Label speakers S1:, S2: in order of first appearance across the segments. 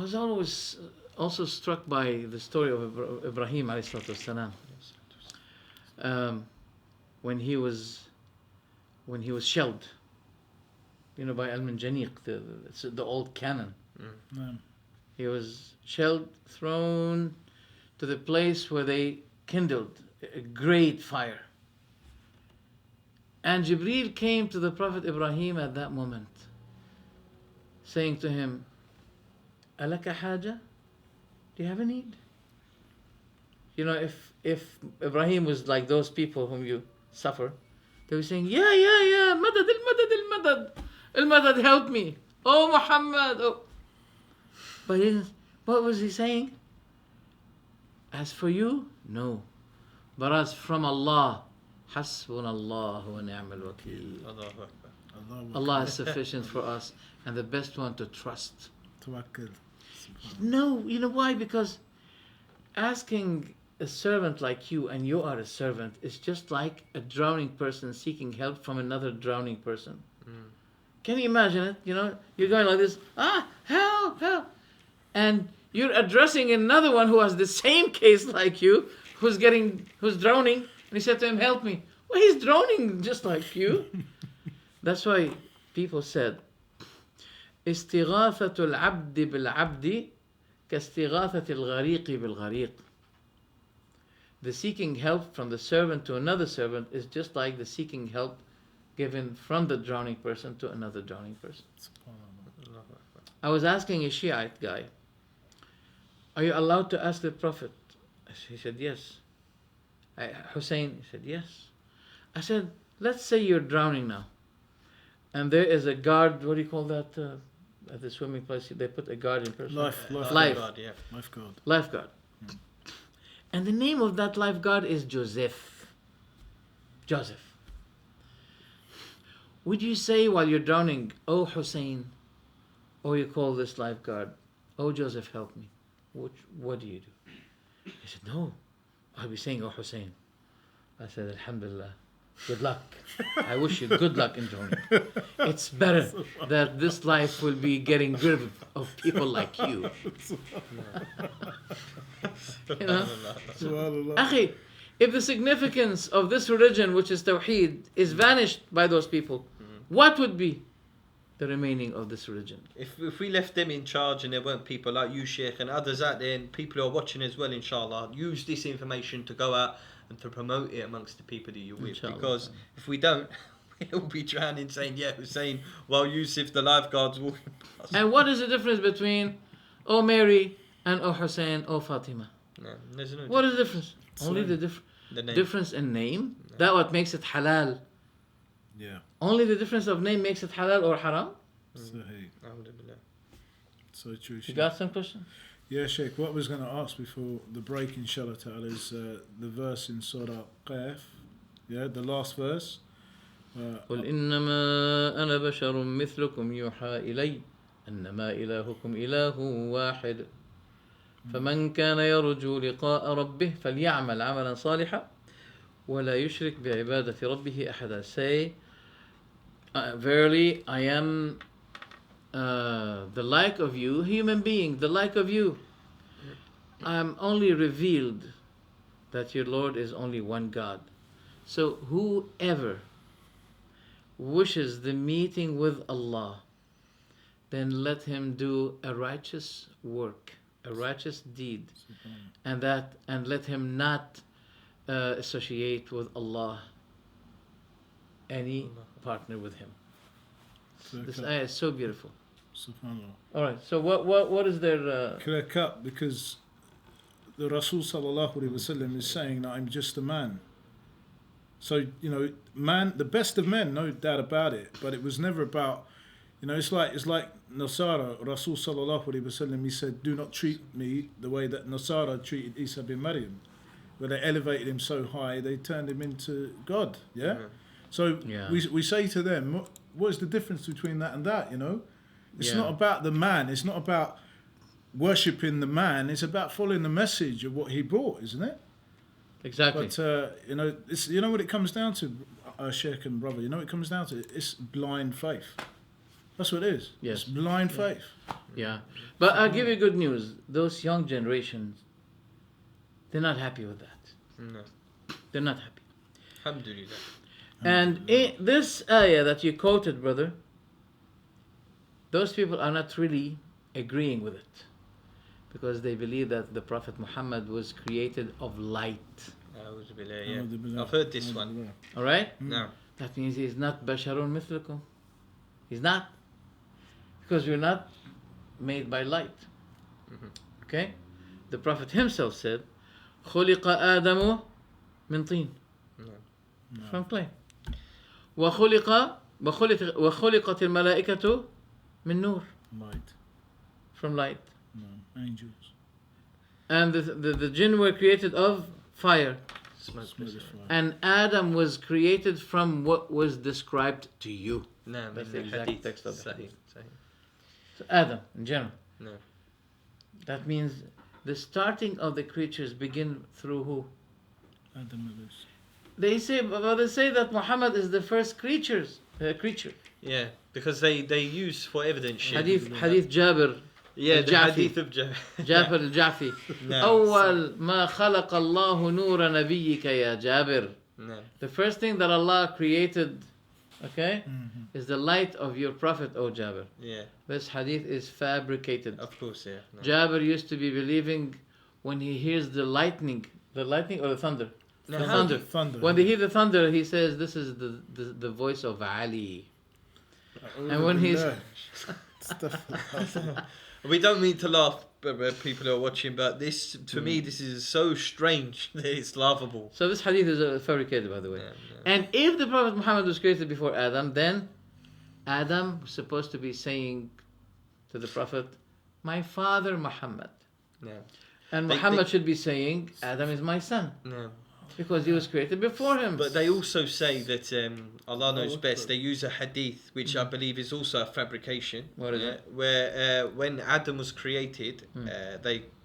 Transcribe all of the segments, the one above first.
S1: was always also struck by the story of Ibrahim alayhi salatu wasalam. When he was shelled, by Al-Manjaniq, the old cannon. He was shelled, thrown to the place where they kindled a great fire. And Jibreel came to the Prophet Ibrahim at that moment, saying to him, Alaka haja? Do you have a need? If Ibrahim was like those people whom you suffer, they were saying, yeah, madad, al-madad, help me. Oh, Muhammad. Oh. But what was he saying? As for you, no. But as from Allah, Hasbunallah wa ni'mal wakeel. Allah is sufficient for us and the best one to trust. No, you know why? Because asking a servant like you, and you are a servant, is just like a drowning person seeking help from another drowning person. Can you imagine it? You're going like this, help, help. And you're addressing another one who has the same case like you, who's drowning, and he said to him, help me. Well, he's drowning just like you. That's why people said, استغاثة العبد بالعبد كاستغاثة الغريق بالغريق. The seeking help from the servant to another servant is just like the seeking help given from the drowning person to another drowning person. I was asking a Shiite guy, are you allowed to ask the Prophet? He said, yes. Hussein? He said, yes. I said, let's say you're drowning now, and there is a guard, what do you call that, at the swimming place, they put a guard in person.
S2: Lifeguard, yeah.
S1: Lifeguard. And the name of that lifeguard is Joseph. Would you say while you're drowning, oh Hussein, or you call this lifeguard, oh Joseph, help me? What do you do? He said, no, I'll be saying, oh Hussein. I said, Alhamdulillah, good luck. I wish you good luck in drowning. It's better that this life will be getting rid of people like you. Akhi, if the significance of this religion, which is Tawheed, is vanished by those people, what would be the remaining of this religion?
S2: If we left them in charge and there weren't people like you, Sheikh, and others out there, and people who are watching as well, inshallah, use this information to go out and to promote it amongst the people that you're with. Inshallah. Because if we don't, we'll be drowning saying, yeah, Hussein, while Yusuf, the lifeguard's walking past.
S1: And what is the difference between, oh Mary, and oh Hussein, oh Fatima?
S2: No, there's no
S1: what is the difference? Only the difference in name? No. That what makes it halal.
S3: Yeah.
S1: Only the difference of name makes it halal or haram?
S3: So true.
S1: You got some question?
S3: Yeah, Sheikh. What I was going to ask before the break, inshallah ta'ala, is the verse in Surah Qaf. Yeah, the last verse.
S1: قل إنما أنا بشر مثلكم يوحى إلي أنما إلهكم إله واحد فمن كان يرجو لقاء ربه فليعمل عملا صالحا ولا يشرك بعبادة ربه أحدا. Say, verily I am the like of you, human being, the like of you. I am only revealed that your Lord is only one God. So whoever wishes the meeting with Allah, then let him do a righteous work, a righteous deed, and let him not associate with Allah any partner with him. This ayah is so beautiful.
S3: Subhanallah.
S1: All right. So what is their
S3: clear cut, because the Rasul sallallahu alaihi wasallam is saying that I'm just a man. So man, the best of men, no doubt about it. But it was never about, it's like Nasara. Rasul sallallahu alaihi wasallam, he said, do not treat me the way that Nasara treated Isa bin Maryam, where they elevated him so high they turned him into God. Yeah. So we say to them, what is the difference between that and that? It's not about the man. It's not about worshipping the man. It's about following the message of what he brought, isn't it?
S1: Exactly.
S3: But it's what it comes down to, Sheikh and brother. What it comes down to? It's blind faith. That's what it is.
S1: Yes.
S3: It's blind faith.
S1: Yeah. But I'll give you good news. Those young generations, they're not happy with that.
S2: No.
S1: They're not happy.
S2: Alhamdulillah.
S1: And this ayah that you quoted, brother, those people are not really agreeing with it. Because they believe that the Prophet Muhammad was created of light.
S2: Yeah. I've heard this one.
S1: Alright?
S2: No.
S1: That means he's not basharun mithlukum. He's not. Because we're not made by light. Okay? The Prophet himself said, خُلِقَ آدَمُ مِنْ طِينٍ. From clay. وخلقت الملائكة من نور.
S3: Light.
S1: From light.
S3: No. Angels.
S1: And the jinn were created of fire.
S2: Smoke.
S1: And Adam was created from what was described to you.
S2: No,
S1: That's
S2: the
S1: the exact
S2: hadith.
S1: text of the
S2: Sahih.
S1: hadith. So Adam, in general.
S2: No.
S1: That means the starting of the creatures begin through who?
S3: Adam and Lucy.
S1: They say that Muhammad is the first creature.
S2: Yeah, because they use for evidence shit.
S1: Hadith Jabir.
S2: Yeah, the
S1: Jafi.
S2: hadith of
S1: Jabir al-Jafi. أول ما خلق الله نور نبيك يا جابر.
S2: No.
S1: The first thing that Allah created, okay, is the light of your Prophet, O Jabir.
S2: Yeah,
S1: This hadith is fabricated.
S2: of course, yeah. No.
S1: Jabir used to be believing when he hears the lightning or the thunder.
S2: No,
S1: The
S2: how-
S1: thunder. When they hear the thunder, he says, this is the voice of Ali. And when he's...
S2: We don't mean to laugh, people who are watching, but this, to me, this is so strange that it's laughable.
S1: So this hadith is fabricated, by the way.
S2: Yeah,
S1: And if the Prophet Muhammad was created before Adam, then Adam was supposed to be saying to the Prophet, my father Muhammad.
S2: no,
S1: And
S2: They-
S1: Muhammad
S2: they-
S1: should be saying, Adam is my son.
S2: no.
S1: Because he was created before him.
S2: But they also say that Allah knows best. They use a hadith, which I believe is also a fabrication.
S1: What is it?
S2: Where when Adam was created,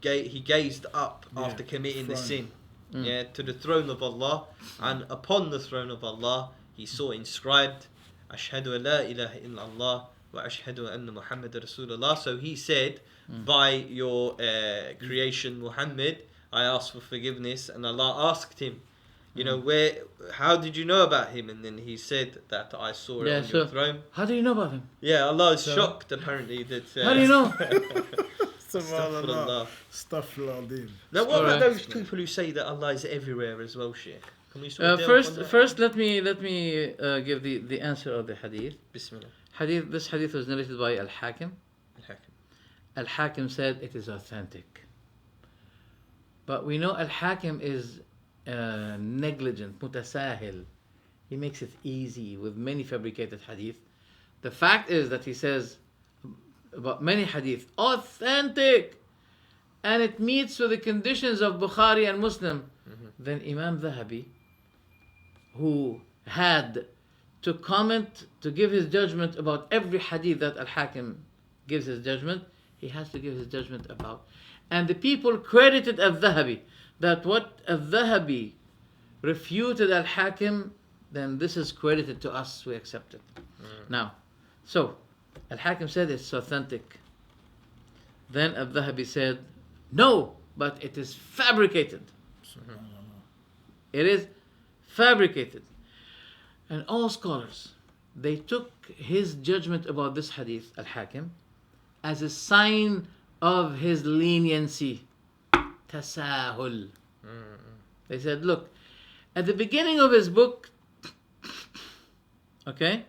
S2: he gazed up after committing the
S3: throne.
S2: sin, to the throne of Allah, and upon the throne of Allah, he saw inscribed, "Ashhadu an la ilaha illallah wa ashhadu anna Muhammad Rasulullah." So he said, "By your creation, Muhammad, I asked for forgiveness," and Allah asked him, how did you know about him? And then he said that I saw it on your throne.
S1: How do you know about him?
S2: Yeah, Allah is shocked apparently that.
S1: How do you know?
S2: Astaghfirullah.
S3: Astaghfirullah.
S2: Now, what
S1: Alright.
S2: about those people who say that Allah is everywhere as well, Sheikh? Can we sort of delve on that?
S1: First, let me give the answer of the hadith.
S2: Bismillah.
S1: This hadith was narrated by Al-Hakim.
S2: Al-Hakim.
S1: Al-Hakim said it is authentic. But we know Al-Hakim is negligent, mutasahil. He makes it easy with many fabricated hadith. The fact is that he says about many hadith, authentic, and it meets with the conditions of Bukhari and Muslim. Then Imam Dhahabi, who had to comment, to give his judgment about every hadith that Al-Hakim gives his judgment, he has to give his judgment about. And the people credited Al-Dhahabi, that what Al-Dhahabi refuted Al-Hakim, then this is credited to us, we accept it. Now, so, Al-Hakim said it's authentic. Then Al-Dhahabi said, no, but it is fabricated. It is fabricated. And all scholars, they took his judgment about this hadith, Al-Hakim, as a sign of his leniency. Tasahul. They said, look, at the beginning of his book, okay,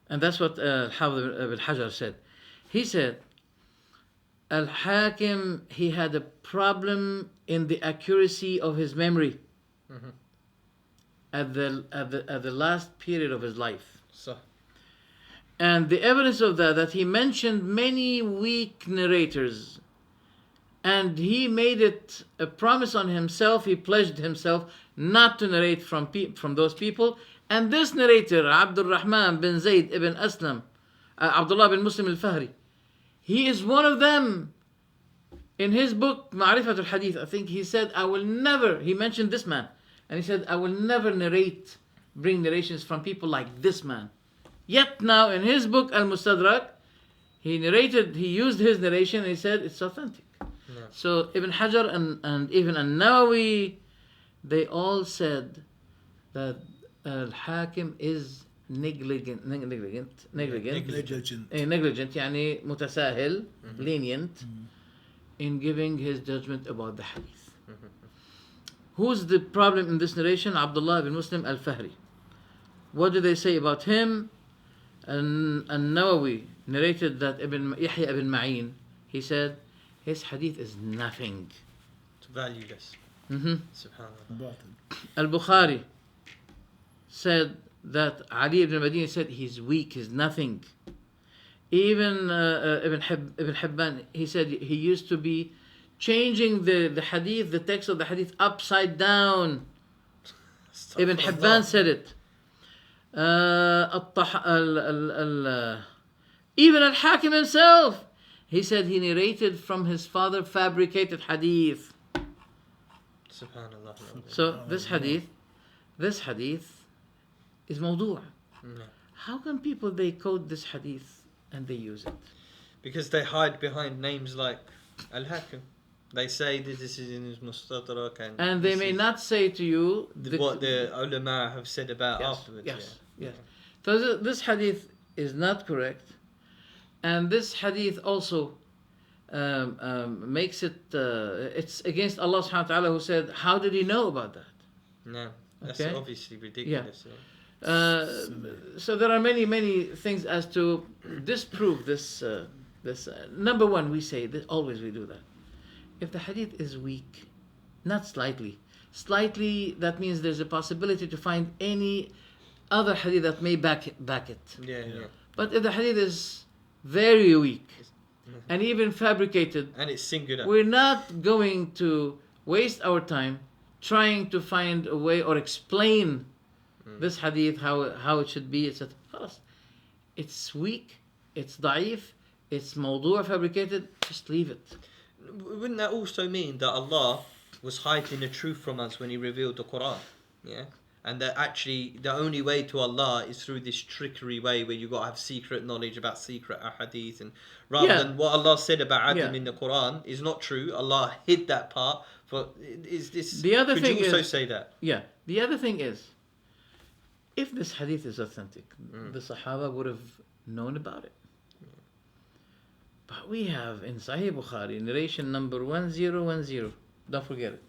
S1: and that's what Al-Hafidh ibn Hajar said. He said, Al-Hakim, he had a problem in the accuracy of his memory at the last period of his life.
S2: So,
S1: And the evidence of that he mentioned many weak narrators. And he made it a promise on himself, he pledged himself not to narrate from those people. And this narrator, Abdul Rahman bin Zayd ibn Aslam, Abdullah bin Muslim al-Fahri, he is one of them. In his book, Ma'rifat al-Hadith, I think he said, he mentioned this man. And he said, I will never bring narrations from people like this man. Yet now in his book Al-Mustadrak, he used his narration and he said it's authentic.
S2: No.
S1: So Ibn Hajar and even An-Nawawi, they all said that Al-Hakim is negligent يعني متساهل, lenient in giving his judgment about the hadith. Who's the problem in this narration? Abdullah ibn Muslim al-Fahri. What do they say about him? And Nawawi narrated that Yahya ibn Ma'in, he said his hadith is nothing.
S2: It's valueless. Subhanallah.
S1: Al-Bukhari said that Ali ibn Madini said he's weak, he's nothing. Even Ibn Hibban, he said he used to be changing the hadith, the text of the hadith upside down. Ibn Hibban said it. Even Al-Hakim himself, he said he narrated from his father fabricated hadith.
S2: Subhanallah.
S1: So this hadith is mawdu'.
S2: No.
S1: How come people they quote this hadith and they use it?
S2: Because they hide behind names like Al-Hakim. They say that this is in his Mustadrak
S1: and they may not say to you
S2: what the ulama have said about afterwards.
S1: Yes. So this hadith is not correct, and this hadith also makes it it's against Allah subhanahu wa ta'ala, who said, how did he know about that?
S2: No, that's
S1: Okay.
S2: obviously ridiculous.
S1: So there are many things as to disprove this. Number one, we say that always we do that. If the hadith is weak, not slightly, that means there's a possibility to find any other hadith that may back it.
S2: Yeah.
S1: But if the hadith is very weak and even fabricated,
S2: And it's singular.
S1: we're not going to waste our time trying to find a way or explain this hadith how it should be, etc. It's weak, it's da'if, it's mawdu' fabricated, just leave it.
S2: Wouldn't that also mean that Allah was hiding the truth from us when He revealed the Quran? Yeah, and that actually the only way to Allah is through this trickery way where you got to have secret knowledge about secret ahadith, and rather than what Allah said about Adam in the Quran is not true. Allah hid that part. But is this?
S1: The other
S2: could
S1: thing
S2: you also
S1: is,
S2: say that?
S1: Yeah. The other thing is, if this hadith is authentic, the Sahaba would have known about it. But we have in Sahih Bukhari narration number 1010. Don't forget it.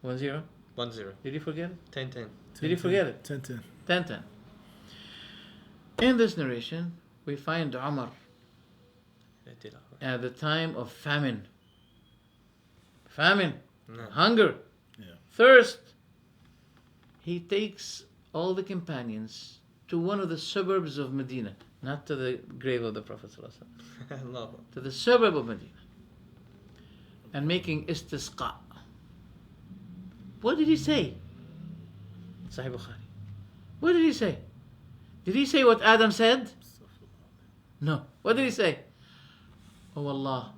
S1: 10.
S2: 1-0.
S1: Did you forget it?
S2: 10-10.
S1: Did you forget it?
S3: 10-10.
S1: 10. In this narration, we find Umar at the time of famine, hunger, thirst. He takes all the companions to one of the suburbs of Medina, not to the grave of the Prophet ﷺ, to the suburb of Medina, and making istisqa. What did he say? Sahih Bukhari. What did he say? Did he say what Adam said? No. What did he say? Oh Allah,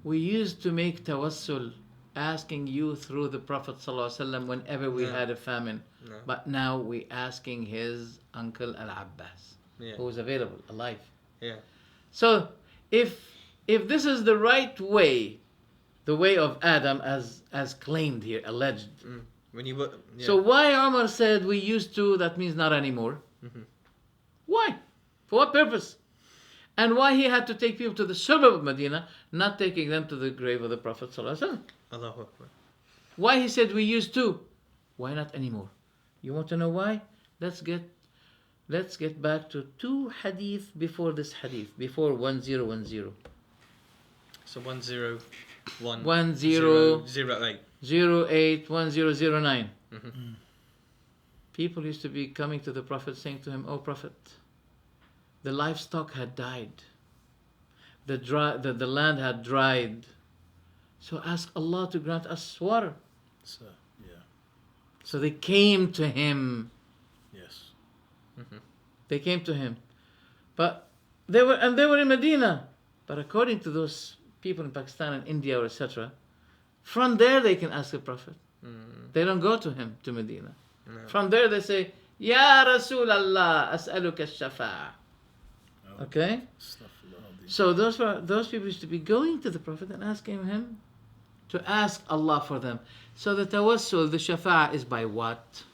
S1: we used to make tawassul, asking you through the Prophet ﷺ whenever we had a famine.
S2: No.
S1: But now we asking his uncle Al-Abbas, who is available, alive.
S2: Yeah.
S1: So if this is the right way, the way of Adam as claimed here, alleged.
S2: When you were,
S1: So why Umar said we used to, that means not anymore? Why? For what purpose? And why he had to take people to the suburb of Medina, not taking them to the grave of the Prophet ﷺ?
S2: Allahu Akbar.
S1: Why he said we used to? Why not anymore? You want to know why? Let's get back to 2 hadith before this hadith, before 1010.
S2: So 101
S1: 1008
S2: 08.
S1: 1009. People used to be coming to the Prophet saying to him, "Oh Prophet, the livestock had died. The land had dried. So ask Allah to grant us water." So they came to him.
S3: Yes.
S1: They came to him. But they were in Medina. But according to those people in Pakistan and India or etc., from there they can ask the Prophet. They don't go to him to Medina.
S2: No.
S1: From there they say, Ya Rasulallah, as'aluka ash-shafa'a. Okay? So those people used to be going to the Prophet and asking him to ask Allah for them. So the tawassul, the shafa'a, is by what?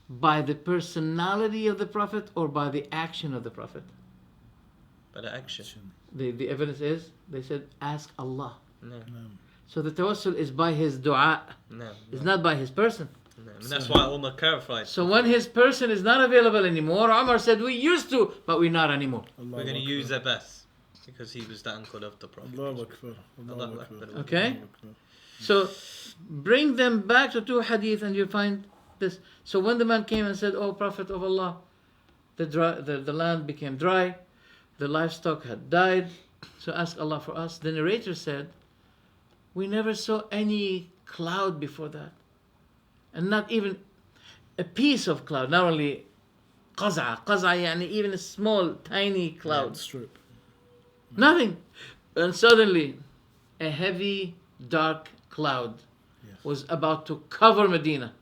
S1: By the personality of the Prophet or by the action of the Prophet?
S2: By the action.
S1: The evidence is, they said, ask Allah.
S2: No.
S1: So the tawassul is by his dua.
S2: No.
S1: It's not by his person.
S2: No. And that's why Umar clarified.
S1: So when his person is not available anymore, Umar said, we used to, but we're not anymore.
S2: We're going to use their best. Because he was the uncle of the Prophet.
S3: Allahu Akbar.
S2: Allahu Akbar.
S1: Okay? So bring them back to two hadith and you find this. So when the man came and said, "Oh Prophet of Allah, the land became dry, the livestock had died, so ask Allah for us." The narrator said, "We never saw any cloud before that. And not even a piece of cloud, not only qaza yani even a small, tiny cloud.
S3: Strip.
S1: Nothing. And suddenly, a heavy, dark cloud was about to cover Medina.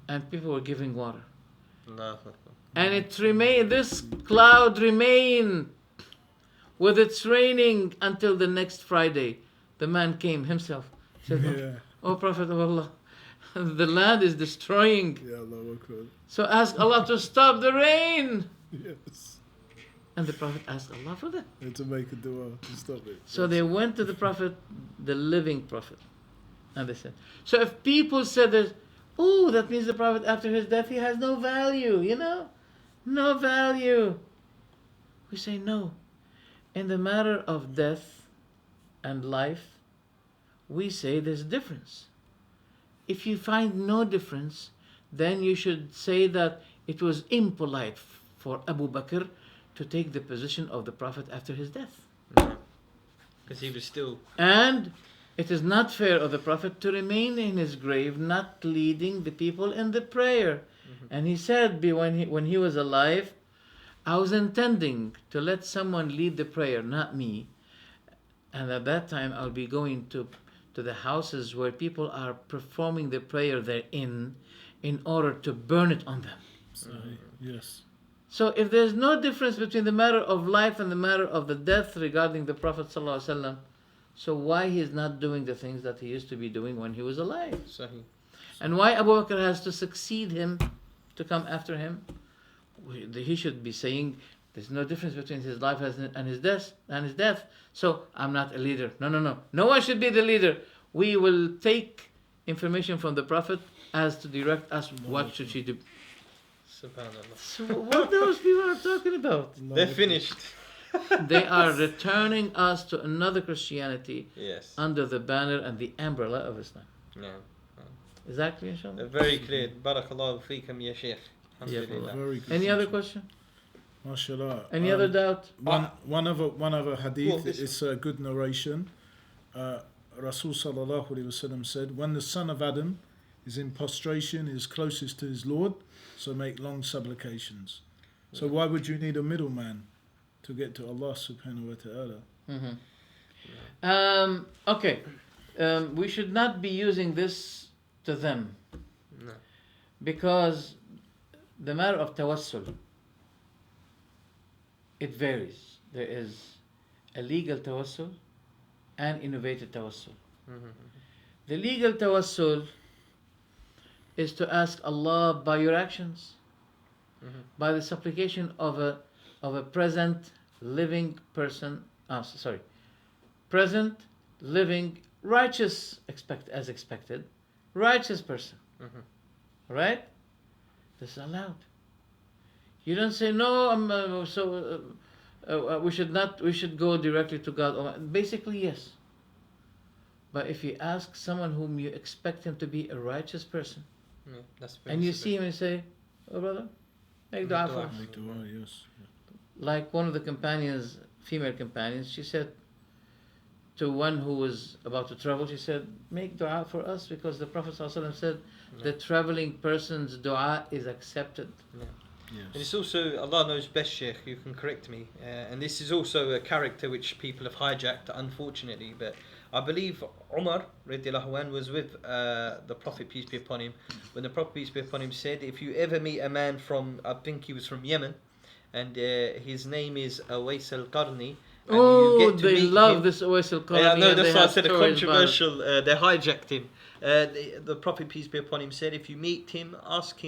S1: And people were giving water.
S2: No.
S1: And it remained, this cloud remained with its raining until the next Friday. The man came himself. Said, "Oh Prophet of Allah, the land is destroying. So ask Allah to stop the rain."
S3: Yes.
S1: And the Prophet asked Allah for that.
S3: And to make a dua to stop it.
S1: So they went to the Prophet, the living Prophet. And they said, so if people said that, oh, that means the Prophet after his death, he has no value, no value. We say no. In the matter of death and life, we say there's a difference. If you find no difference, then you should say that it was impolite for Abu Bakr to take the position of the Prophet after his death.
S2: Because he was still...
S1: And it is not fair of the Prophet to remain in his grave, not leading the people in the prayer. And he said when he was alive, I was intending to let someone lead the prayer, not me. And at that time I'll be going to the houses where people are performing the prayer they're in order to burn it on them.
S3: Yes.
S1: So if there's no difference between the matter of life and the matter of the death regarding the Prophet ﷺ, so why he is not doing the things that he used to be doing when he was alive?
S2: Sahih.
S1: And why Abu Bakr has to succeed him, to come after him? He should be saying there's no difference between his life and his death. So I'm not a leader. No. No one should be the leader. We will take information from the Prophet as to direct us what should she do.
S2: SubhanAllah.
S1: So what those people are talking about?
S2: They're finished.
S1: They are returning us to another Christianity
S2: Yes.
S1: under the banner and the umbrella of Islam.
S2: No.
S1: Is that clear, inshallah?
S2: They're very clear. Barakallahu feekum ya Shaykh. Alhamdulillah.
S3: Very good.
S1: Any other question?
S3: MashaAllah.
S1: Any other doubt?
S3: One other hadith.
S2: Well,
S3: It's a good narration. Rasul sallallahu alaihi wasallam said, "When the son of Adam is in prostration, is closest to his Lord, so make long supplications." So why would you need a middleman to get to Allah subhanahu wa ta'ala?
S1: Okay. We should not be using this to them.
S2: No.
S1: Because the matter of tawassul, it varies. There is a legal tawassul and innovative tawassul. The legal tawassul is to ask Allah by your actions, by the supplication of a present living person. Present living righteous as expected, righteous person. Right? This is allowed. You don't say no. We should go directly to God. Basically, yes. But if you ask someone whom you expect him to be a righteous person,
S2: That's
S1: and you see him and say, "Oh brother, make dua for us."
S3: Make dua, yes.
S1: Like one of the companions, female companions, she said to one who was about to travel, she said, "Make dua for us because the Prophet ﷺ said the traveling person's dua is accepted."
S3: Yes.
S2: And it's also, Allah knows best, Sheikh, you can correct me, and this is also a character which people have hijacked, unfortunately, but I believe Umar radiallahu anhu was with the Prophet, peace be upon him, when the Prophet, peace be upon him, said, if you ever meet a man from, I think he was from Yemen, and his name is Awais al-Qarni, and you get to
S1: they
S2: meet
S1: love
S2: him.
S1: this Awais al-Qarni.
S2: Yeah, no,
S1: and
S2: that's
S1: they
S2: why I
S1: have
S2: said a
S1: stories about it.
S2: controversial. They hijacked him. The Prophet, peace be upon him, said, if you meet him, ask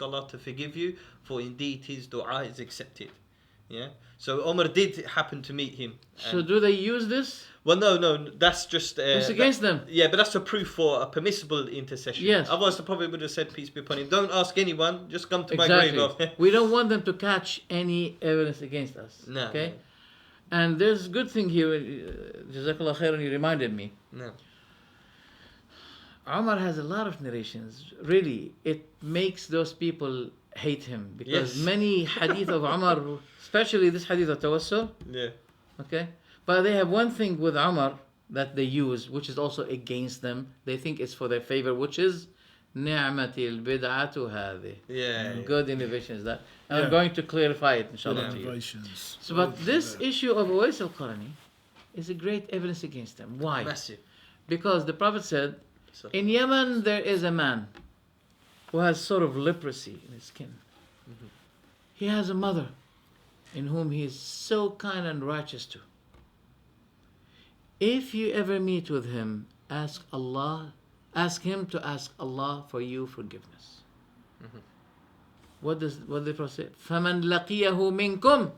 S2: Allah to forgive you, for indeed his dua is accepted. Yeah. So Umar did happen to meet him.
S1: So do they use this?
S2: Well, no, that's just.
S1: It's against them.
S2: Yeah, but that's a proof for a permissible intercession.
S1: Yes.
S2: Otherwise, the Prophet would have said, peace be upon him, don't ask anyone, just come to
S1: Exactly.
S2: my grave.
S1: We don't want them to catch any evidence against us.
S2: No.
S1: Okay. And there's a good thing here. Jazakallah khairan, you reminded me.
S2: No.
S1: Umar has a lot of narrations. Really, it makes those people hate him because
S2: Yes.
S1: many hadith of Umar, especially this hadith of Tawassul,
S2: Yeah.
S1: okay? But they have one thing with Umar that they use, which is also against them. They think it's for their favor, which is ni'matil bid'atu hadhi.
S2: Yeah.
S1: Good innovation is that. And
S3: Yeah.
S1: I'm going to clarify it, inshallah. to you.
S3: Innovations.
S1: So, but this issue of Uwais al-Qarni is a great evidence against them. Why?
S2: Massive.
S1: Because the Prophet said,
S2: So,
S1: in Yemen there is a man who has sort of leprosy in his skin. He has a mother in whom he is so kind and righteous to. If you ever meet with him, ask him to ask Allah for you forgiveness. What did the Prophet say? فَمَنْ لَقِيَهُ مِنْكُمْ,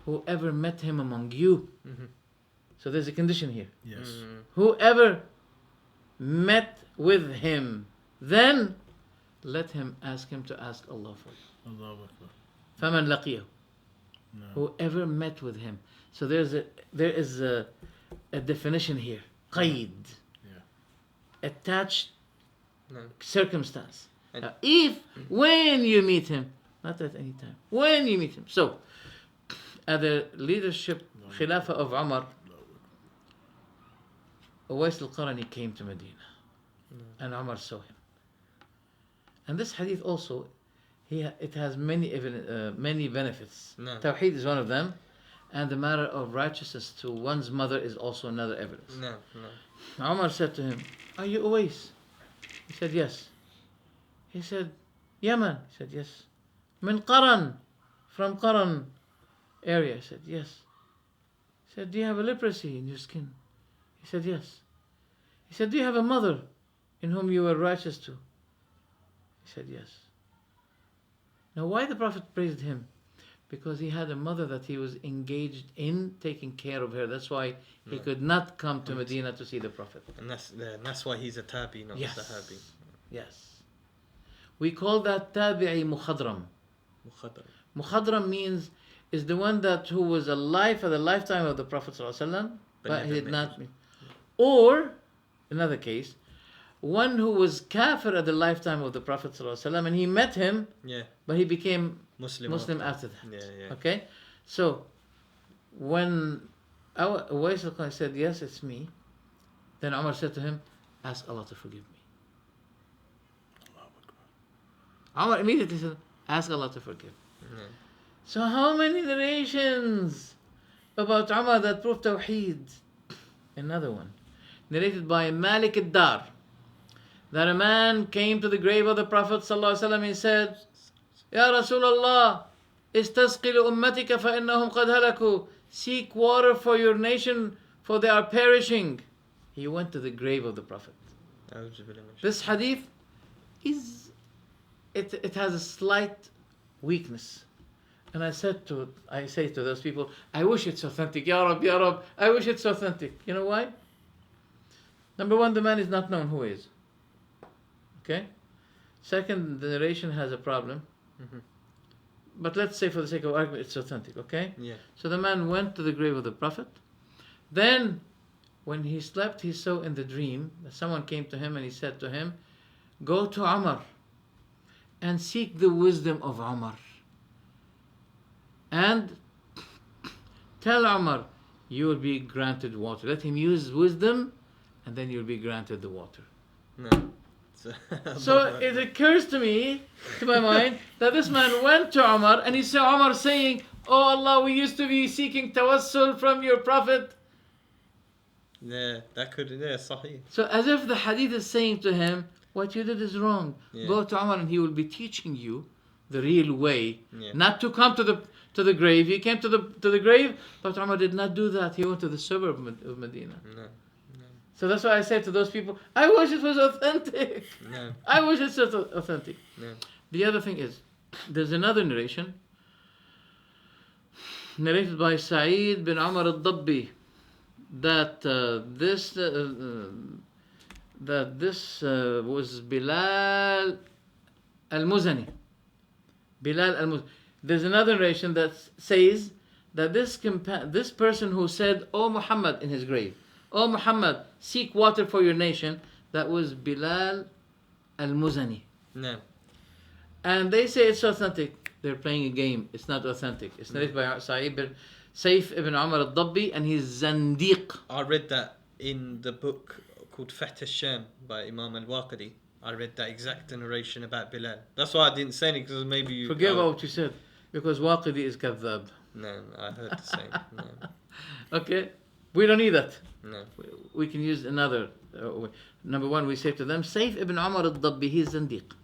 S1: whoever met him among you. So there's a condition here.
S3: Yes.
S1: Whoever met with him, then let him ask him to ask Allah for you.
S3: Allahu Akbar.
S1: فَمَنْ لَقِيَهُ,
S3: No.
S1: whoever met with him. So there is a definition here. قيد.
S3: Yeah.
S1: Attached
S2: no.
S1: circumstance.
S2: And-
S1: If, when you meet him, not at any time, when you meet him. So, at the leadership, Khilafah of Umar, Uwais al-Qarni came to Medina. And Umar saw him. And this hadith also, it has many benefits.
S2: No.
S1: Tawheed is one of them. And the matter of righteousness to one's mother is also another evidence.
S2: No.
S1: Umar said to him, are you Uwais? He said, yes. He said, Yemen? He said, yes. Min Qaran? From Qaran area? He said, yes. He said, do you have a leprosy in your skin? He said, yes. He said, do you have a mother in whom you were righteous to? He said, yes. Now, why the Prophet praised him? Because he had a mother that he was engaged in taking care of her. That's why he could not come to Medina to see the Prophet.
S2: And that's why he's a tabi, not
S1: Yes.
S2: a sahabi.
S1: Yes. We call that tabi'i mukhadram.
S2: Mukhadram.
S1: Mukhadram means is the one who was alive at the lifetime of the Prophet ﷺ, but he
S2: never
S1: did
S2: met
S1: not meet. Or, another case, one who was kafir at the lifetime of the Prophet ﷺ, and he met him,
S2: Yeah.
S1: but he became
S2: Muslim
S1: after that.
S2: Yeah.
S1: Okay? So, when Uwais al-Qarni said, yes, it's me, then Umar said to him, ask Allah to forgive me. Umar immediately said, ask Allah to forgive.
S2: Yeah.
S1: So how many narrations about Umar that prove Tawheed? Another one, narrated by Malik ad-Dar, that a man came to the grave of the Prophet ﷺ and he said, Ya Rasulullah, istasqi li ummatika fa innahum qad halaku. Seek water for your nation, for they are perishing. He went to the grave of the Prophet. This hadith it has a slight weakness. And I say to those people, I wish it's authentic. Ya Rab, Ya Rab, I wish it's authentic. You know why? Number one, the man is not known who he is. Okay? Second, the narration has a problem. But let's say for the sake of argument, it's authentic. Okay?
S2: Yeah.
S1: So the man went to the grave of the Prophet. Then, when he slept, he saw in the dream that someone came to him and he said to him, go to Umar and seek the wisdom of Umar. And tell Umar, you will be granted water. Let him use wisdom and then you'll be granted the water.
S2: No.
S1: So it occurs to my mind, that this man went to Umar and he saw Umar saying, oh Allah, we used to be seeking tawassul from your Prophet.
S2: Yeah, that could. Yeah, sahih.
S1: So as if the hadith is saying to him, what you did is wrong.
S2: Yeah.
S1: Go to Umar and he will be teaching you the real way.
S2: Yeah.
S1: Not to come to the grave. He came to the grave, but Umar did not do that. He went to the suburb of Medina.
S2: No.
S1: So that's why I say to those people, I wish it was authentic.
S2: No.
S1: I wish it's authentic.
S2: No.
S1: The other thing is, there's another narration narrated by Sa'id bin Umar al-Dabbi that this was Bilal al-Muzani. Bilal al-Muzani. There's another narration that says that this person who said, "O Muhammad," in his grave, "O Muhammad, seek water for your nation," that was Bilal al-Muzani.
S2: No.
S1: And they say it's authentic. They're playing a game. It's not authentic. It's narrated by Saif ibn Umar al-Dabbi, and he's Zandiq.
S2: I read that in the book called Fath al-Sham by Imam al-Waqidi. I read that exact narration about Bilal. That's why I didn't say it, because maybe you...
S1: Forget about what you said, because Waqidi is kadhab.
S2: No, I heard the same. No.
S1: Okay? We don't need that.
S2: No.
S1: We can use another way. Number one, we say to them, Saif ibn Umar al-Dabbi, he's Zandiq.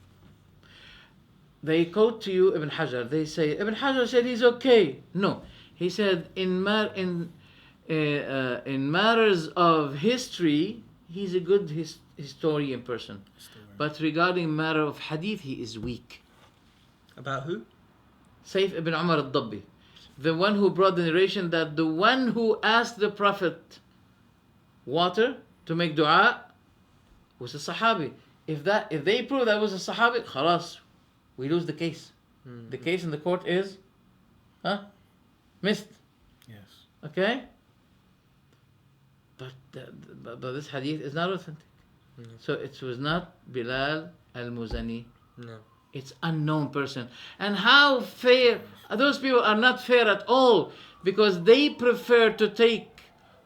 S1: They quote to you Ibn Hajar. They say, Ibn Hajar said he's okay. No. He said, in matters of history, he's a good historian person. But regarding matter of hadith, he is weak.
S2: About who?
S1: Saif ibn Umar al-Dabbi. The one who brought the narration that the one who asked the Prophet water to make dua was a Sahabi. If they prove that was a Sahabi, khalas, we lose the case.
S2: Mm-hmm.
S1: The case in the court is missed.
S3: Yes.
S1: Okay? But this hadith is not authentic.
S2: Mm.
S1: So it was not Bilal al-Muzani.
S2: No.
S1: It's unknown person. And how fair, those people are not fair at all, because they prefer to take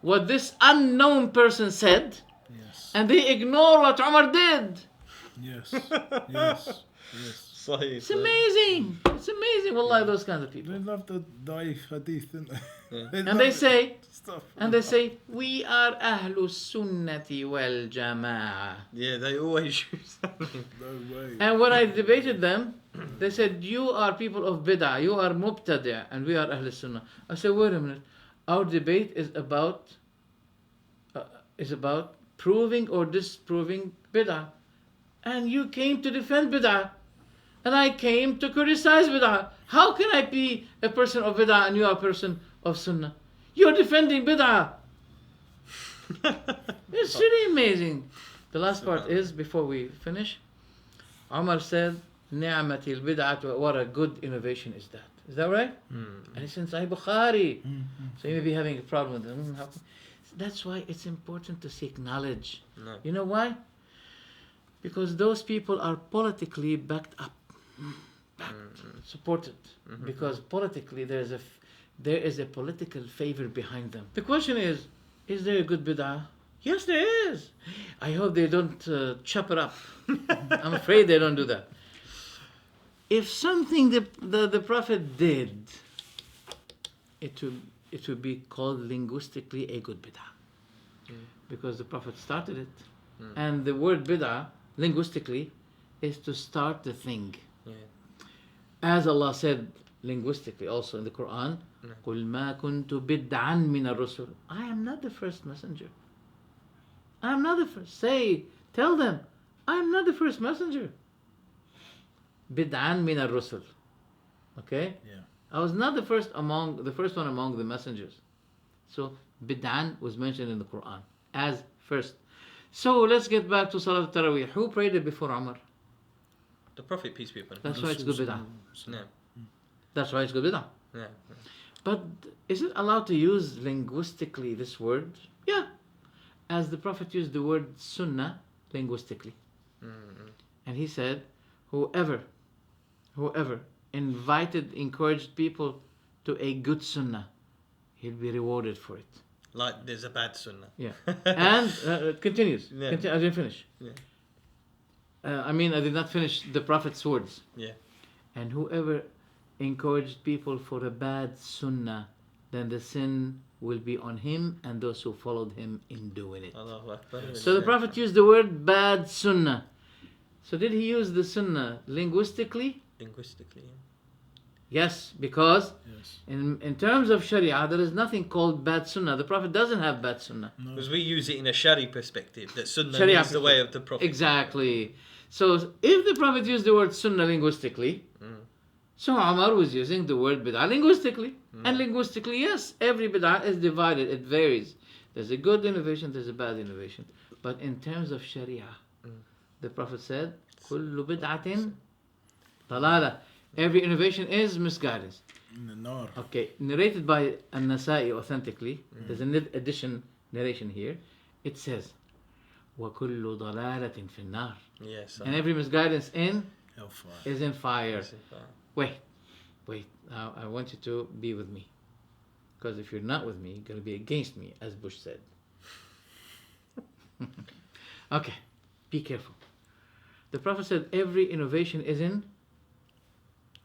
S1: what this unknown person said,
S3: Yes.
S1: and they ignore what Umar did.
S3: Yes. Yes. Yes.
S2: Sahih.
S1: It's amazing. It's amazing. Wallahi, those kinds of people.
S3: They love the daif hadith, don't they?
S2: Yeah.
S1: And they say,
S3: stuff.
S1: we are Ahlus Sunnati wal Jama'ah.
S2: Yeah, they always use that.
S3: No way.
S1: And when I debated them, they said, you are people of bid'ah, you are mubtadi', and we are Ahlus Sunnah. I said, wait a minute. Our debate is about proving or disproving bid'ah. And you came to defend bid'ah. And I came to criticize bid'ah. How can I be a person of bid'ah and you are a person of sunnah? You're defending bid'ah. It's really amazing. The last part is, before we finish, Umar said, Ni'matil bid'ah, what a good innovation is that. Is that right? And it's in Sahih Bukhari. So you may be having a problem with it. That's why it's important to seek knowledge.
S2: No.
S1: You know why? Because those people are politically backed up. Supported, because politically there is a political favor behind them. The question is there a good bid'ah? Yes, there is. I hope they don't chop it up. I'm afraid they don't do that. If something the Prophet did, it would be called linguistically a good bid'ah, because the Prophet started it, and the word bid'ah linguistically is to start the thing.
S2: Yeah.
S1: As Allah said linguistically also in the Quran, قُلْ مَا كُنْتُ بِدْعًا مِنَ الرُّسُلِ, I am not the first messenger. I am not the first. Tell them, I am not the first messenger. Bid'an min ar-rusul. Okay?
S3: Yeah.
S1: I was not the first one among the messengers. So bid'an was mentioned in the Quran as first. So let's get back to Salat Taraweeh. Who prayed it before Umar?
S2: The Prophet, peace be upon him.
S1: That's why it's good bid'ah.
S2: No.
S1: That's why it's good bid'ah.
S2: No.
S1: But is it allowed to use linguistically this word? Yeah. As the Prophet used the word sunnah linguistically. And he said, whoever encouraged people to a good sunnah, he'll be rewarded for it.
S2: Like there's a bad sunnah.
S1: Yeah. And continues.
S2: Yeah.
S1: I didn't finish.
S2: Yeah.
S1: I did not finish the Prophet's words.
S2: Yeah.
S1: And whoever encouraged people for a bad sunnah, then the sin will be on him and those who followed him in doing it.
S2: Allahu Akbar.
S1: So the Prophet used the word bad sunnah. So did he use the sunnah linguistically?
S2: Linguistically.
S1: Yes, because
S3: Yes.
S1: in terms of Sharia, there is nothing called bad sunnah. The Prophet doesn't have bad sunnah.
S2: Because we use it in a Shari perspective, that Sunnah
S1: Sharia
S2: is the way of the Prophet.
S1: Exactly. So if the Prophet used the word sunnah linguistically, so Umar was using the word bid'ah linguistically. And linguistically, yes, every bid'ah is divided. It varies. There's a good innovation, there's a bad innovation. But in terms of Sharia, the Prophet said, كُلُّ بِدْعَةٍ ضَلَالَةٍ. Every innovation is misguidance.
S3: In the nar.
S1: Okay, narrated by An-Nasa'i authentically. There's an addition narration here. It says, وَكُلُّ ضَلَالَةٍ فِي النَّارِ.
S2: Yes.
S1: And every misguidance
S3: Hellfire.
S1: is in fire.
S2: Yes,
S1: Wait. Now I want you to be with me. Because if you're not with me, you're going to be against me, as Bush said. Okay, be careful. The Prophet said every innovation is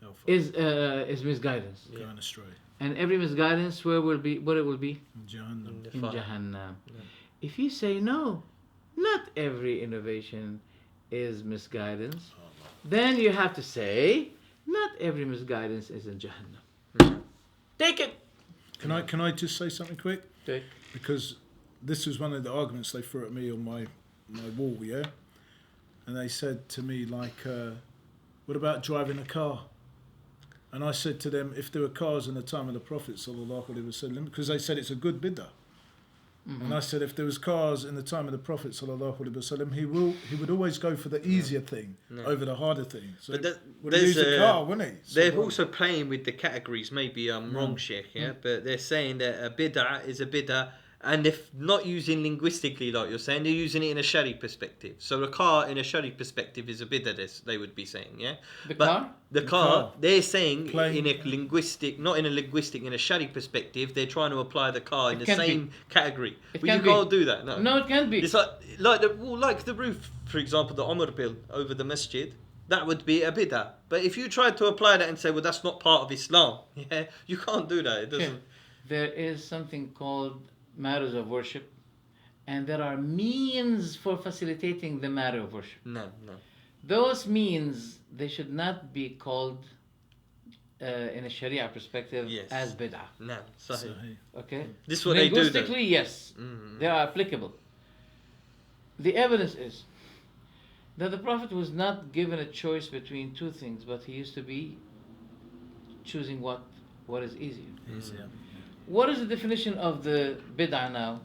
S3: Hellfire.
S1: is misguidance.
S3: Going astray.
S1: And every misguidance where it will be?
S3: In Jahannam.
S1: In Jahannam. If you say no, not every innovation is misguidance, then you have to say not every misguidance is in Jahannam. Take it.
S3: Can I just say something quick?
S1: Take.
S3: Because this was one of the arguments they threw at me on my wall, yeah? And they said to me, like, what about driving a car? And I said to them, if there were cars in the time of the Prophet, sallallahu alaihi wasallam, because they said it's a good bid'ah. And I said, if there was cars in the time of the Prophet sallallahu alaihi wasallam, he would always go for the easier thing over the harder thing. So would he use a car, wouldn't he?
S2: They're also playing with the categories. Maybe I'm wrong, Sheikh, but they're saying that a bid'ah is a bid'ah, and if not using linguistically like you're saying, they're using it in a Shari perspective. So a car in a Shari perspective is a bid'ah, they would be saying, yeah? The car, they're saying in a linguistic, not in a linguistic, in a Shari perspective, they're trying to apply the car in the same category. But you can't do that, no.
S1: No, it can't be.
S2: It's like the roof, for example, the Umar built over the masjid. That would be a bid'ah. But if you tried to apply that and say, well, that's not part of Islam, yeah, you can't do that. It doesn't.
S1: There is something called matters of worship, and there are means for facilitating the matter of worship.
S2: No.
S1: Those means, they should not be called in a Sharia perspective as bid'ah.
S2: No, sahih.
S1: Okay?
S2: This is what they do.
S1: Linguistically, yes, they are applicable. The evidence is that the Prophet was not given a choice between two things, but he used to be choosing what is easier. What is the definition of the bid'ah now?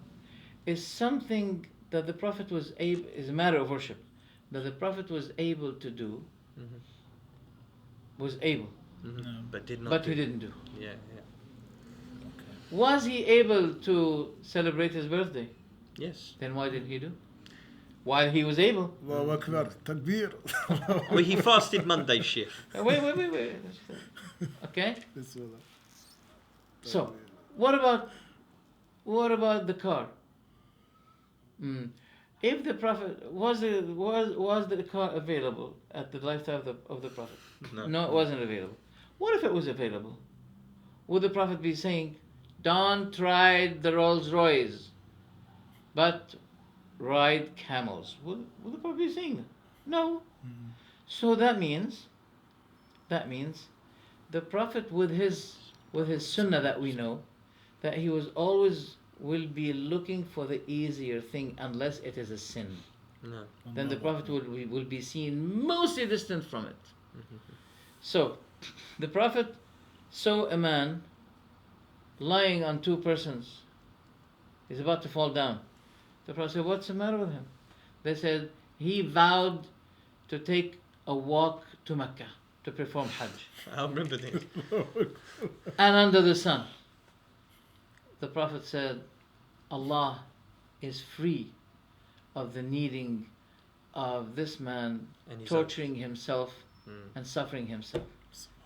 S1: Is something that the Prophet was able, is a matter of worship, that the Prophet was able to do, was able,
S2: but did not.
S1: But he didn't do.
S2: Yeah.
S1: Was he able to celebrate his birthday?
S2: Yes.
S1: Then why didn't he do? While he was able.
S3: Allahu Akbar. Takbir.
S2: Well, he fasted Monday, Sheikh.
S1: Wait. Okay? So, what about the car? If the Prophet was the car available at the lifetime of the Prophet? No, it wasn't available. What if it was available? Would the Prophet be saying, "Don't ride the Rolls Royce, but ride camels"? Would the Prophet be saying that? No. So that means the Prophet with his sunnah that we know, that he was always will be looking for the easier thing unless it is a sin.
S2: No.
S1: Then the Prophet will be seen mostly distant from it. So, the Prophet saw a man lying on two persons. He's about to fall down. The Prophet said, "What's the matter with him?" They said, "He vowed to take a walk to Mecca to perform Hajj."
S2: I remember this.
S1: And under the sun. The Prophet said, "Allah is free of the needing of this man torturing himself and suffering himself.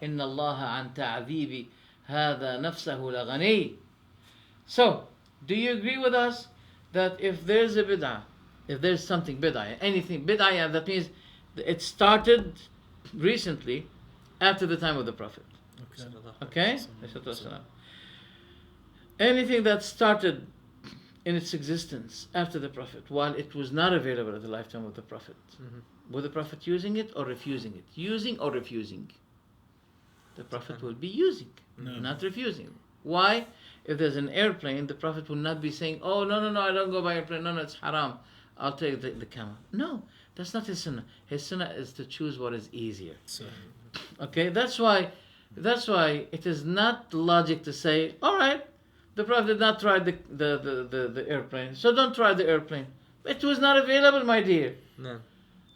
S1: Inna Allah an ta'adhibi hadha nafsahu laghani." So, do you agree with us that if there's a bid'ah, if there's something bid'ah, anything bid'ah, that means it started recently after the time of the Prophet? Okay? anything that started in its existence after the Prophet, while it was not available at the lifetime of the Prophet, were the Prophet using it or refusing it? Using or refusing? The Prophet will be using, not refusing. Why? If there's an airplane, the Prophet will not be saying, oh, no, I don't go by airplane. No, it's haram. I'll take the camel. No, that's not his sunnah. His sunnah is to choose what is easier. Okay, that's why it is not logic to say, all right, the Prophet did not try the airplane, so don't try the airplane. It was not available, my dear.
S2: No.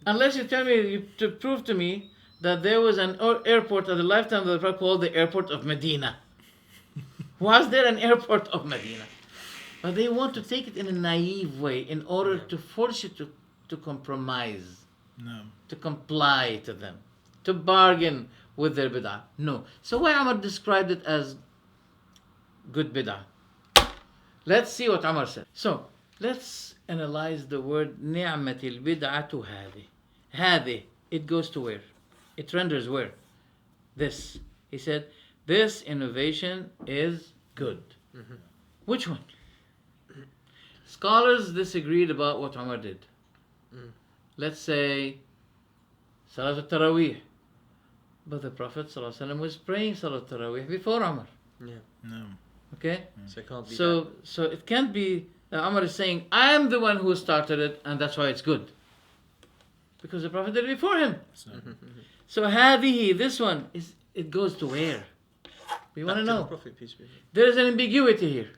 S1: Unless you tell me, to prove to me that there was an airport at the lifetime of the Prophet called the airport of Medina. Was there an airport of Medina? But they want to take it in a naive way in order to force you to compromise, to comply to them, to bargain with their bid'ah. No. So why Umar described it as good bid'ah? Let's see what Umar said. So let's analyze the word ni'matil bid'atu hadi. Hadi, it goes to where? It renders where? This. He said, this innovation is good. Which one? Scholars disagreed about what Umar did. Let's say Salat al-Taraweeh. But the Prophet ﷺ was praying Salat al-Taraweeh before Umar.
S2: Yeah.
S3: No.
S1: Okay?
S2: So it can't be
S1: So it can't be that Umar is saying, I am the one who started it and that's why it's good. Because the Prophet did it before him. So hadihi, this one, it goes to where? We want to know.
S2: Prophet, peace be upon him.
S1: There is an ambiguity here.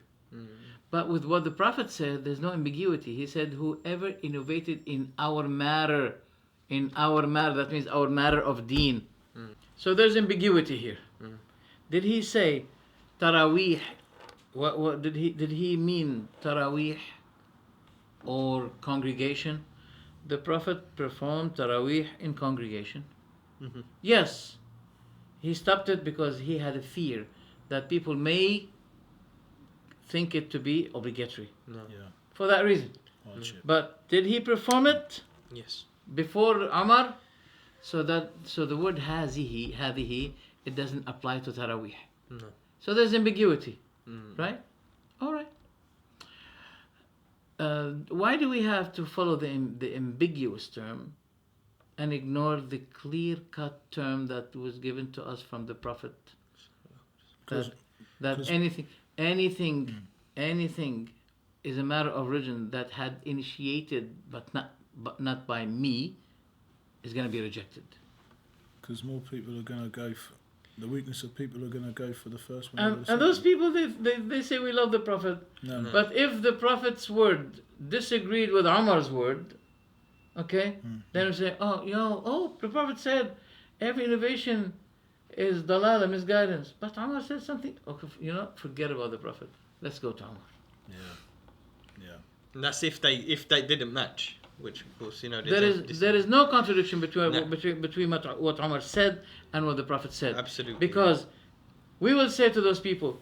S1: But with what the Prophet said, there's no ambiguity. He said, whoever innovated in our matter, that means our matter of deen. So there's ambiguity here. Did he say Taraweeh? What did he mean, Taraweeh or congregation? The Prophet performed Taraweeh in congregation. Yes. He stopped it because he had a fear that people may think it to be obligatory.
S2: No.
S3: Yeah.
S1: For that reason.
S3: Hardship.
S1: But did he perform it
S2: Yes.
S1: before Umar? So the word hadihi, it doesn't apply to Taraweeh.
S2: No.
S1: So there's ambiguity, right? All right. Why do we have to follow the ambiguous term and ignore the clear-cut term that was given to us from the Prophet? That anything is a matter of religion that had initiated but not by me is going to be rejected.
S3: Because more people are going to go for the weakness of people are going to go for the first one.
S1: And those people, they say we love the Prophet.
S3: No.
S1: But if the Prophet's word disagreed with Umar's word, okay, then we say, the Prophet said every innovation is dalala, misguidance. But Umar said something, okay, forget about the Prophet. Let's go to Umar.
S3: Yeah.
S2: And that's if they didn't match, which of course
S1: there is no contradiction between what Umar said and what the Prophet said.
S2: Absolutely.
S1: Because we will say to those people,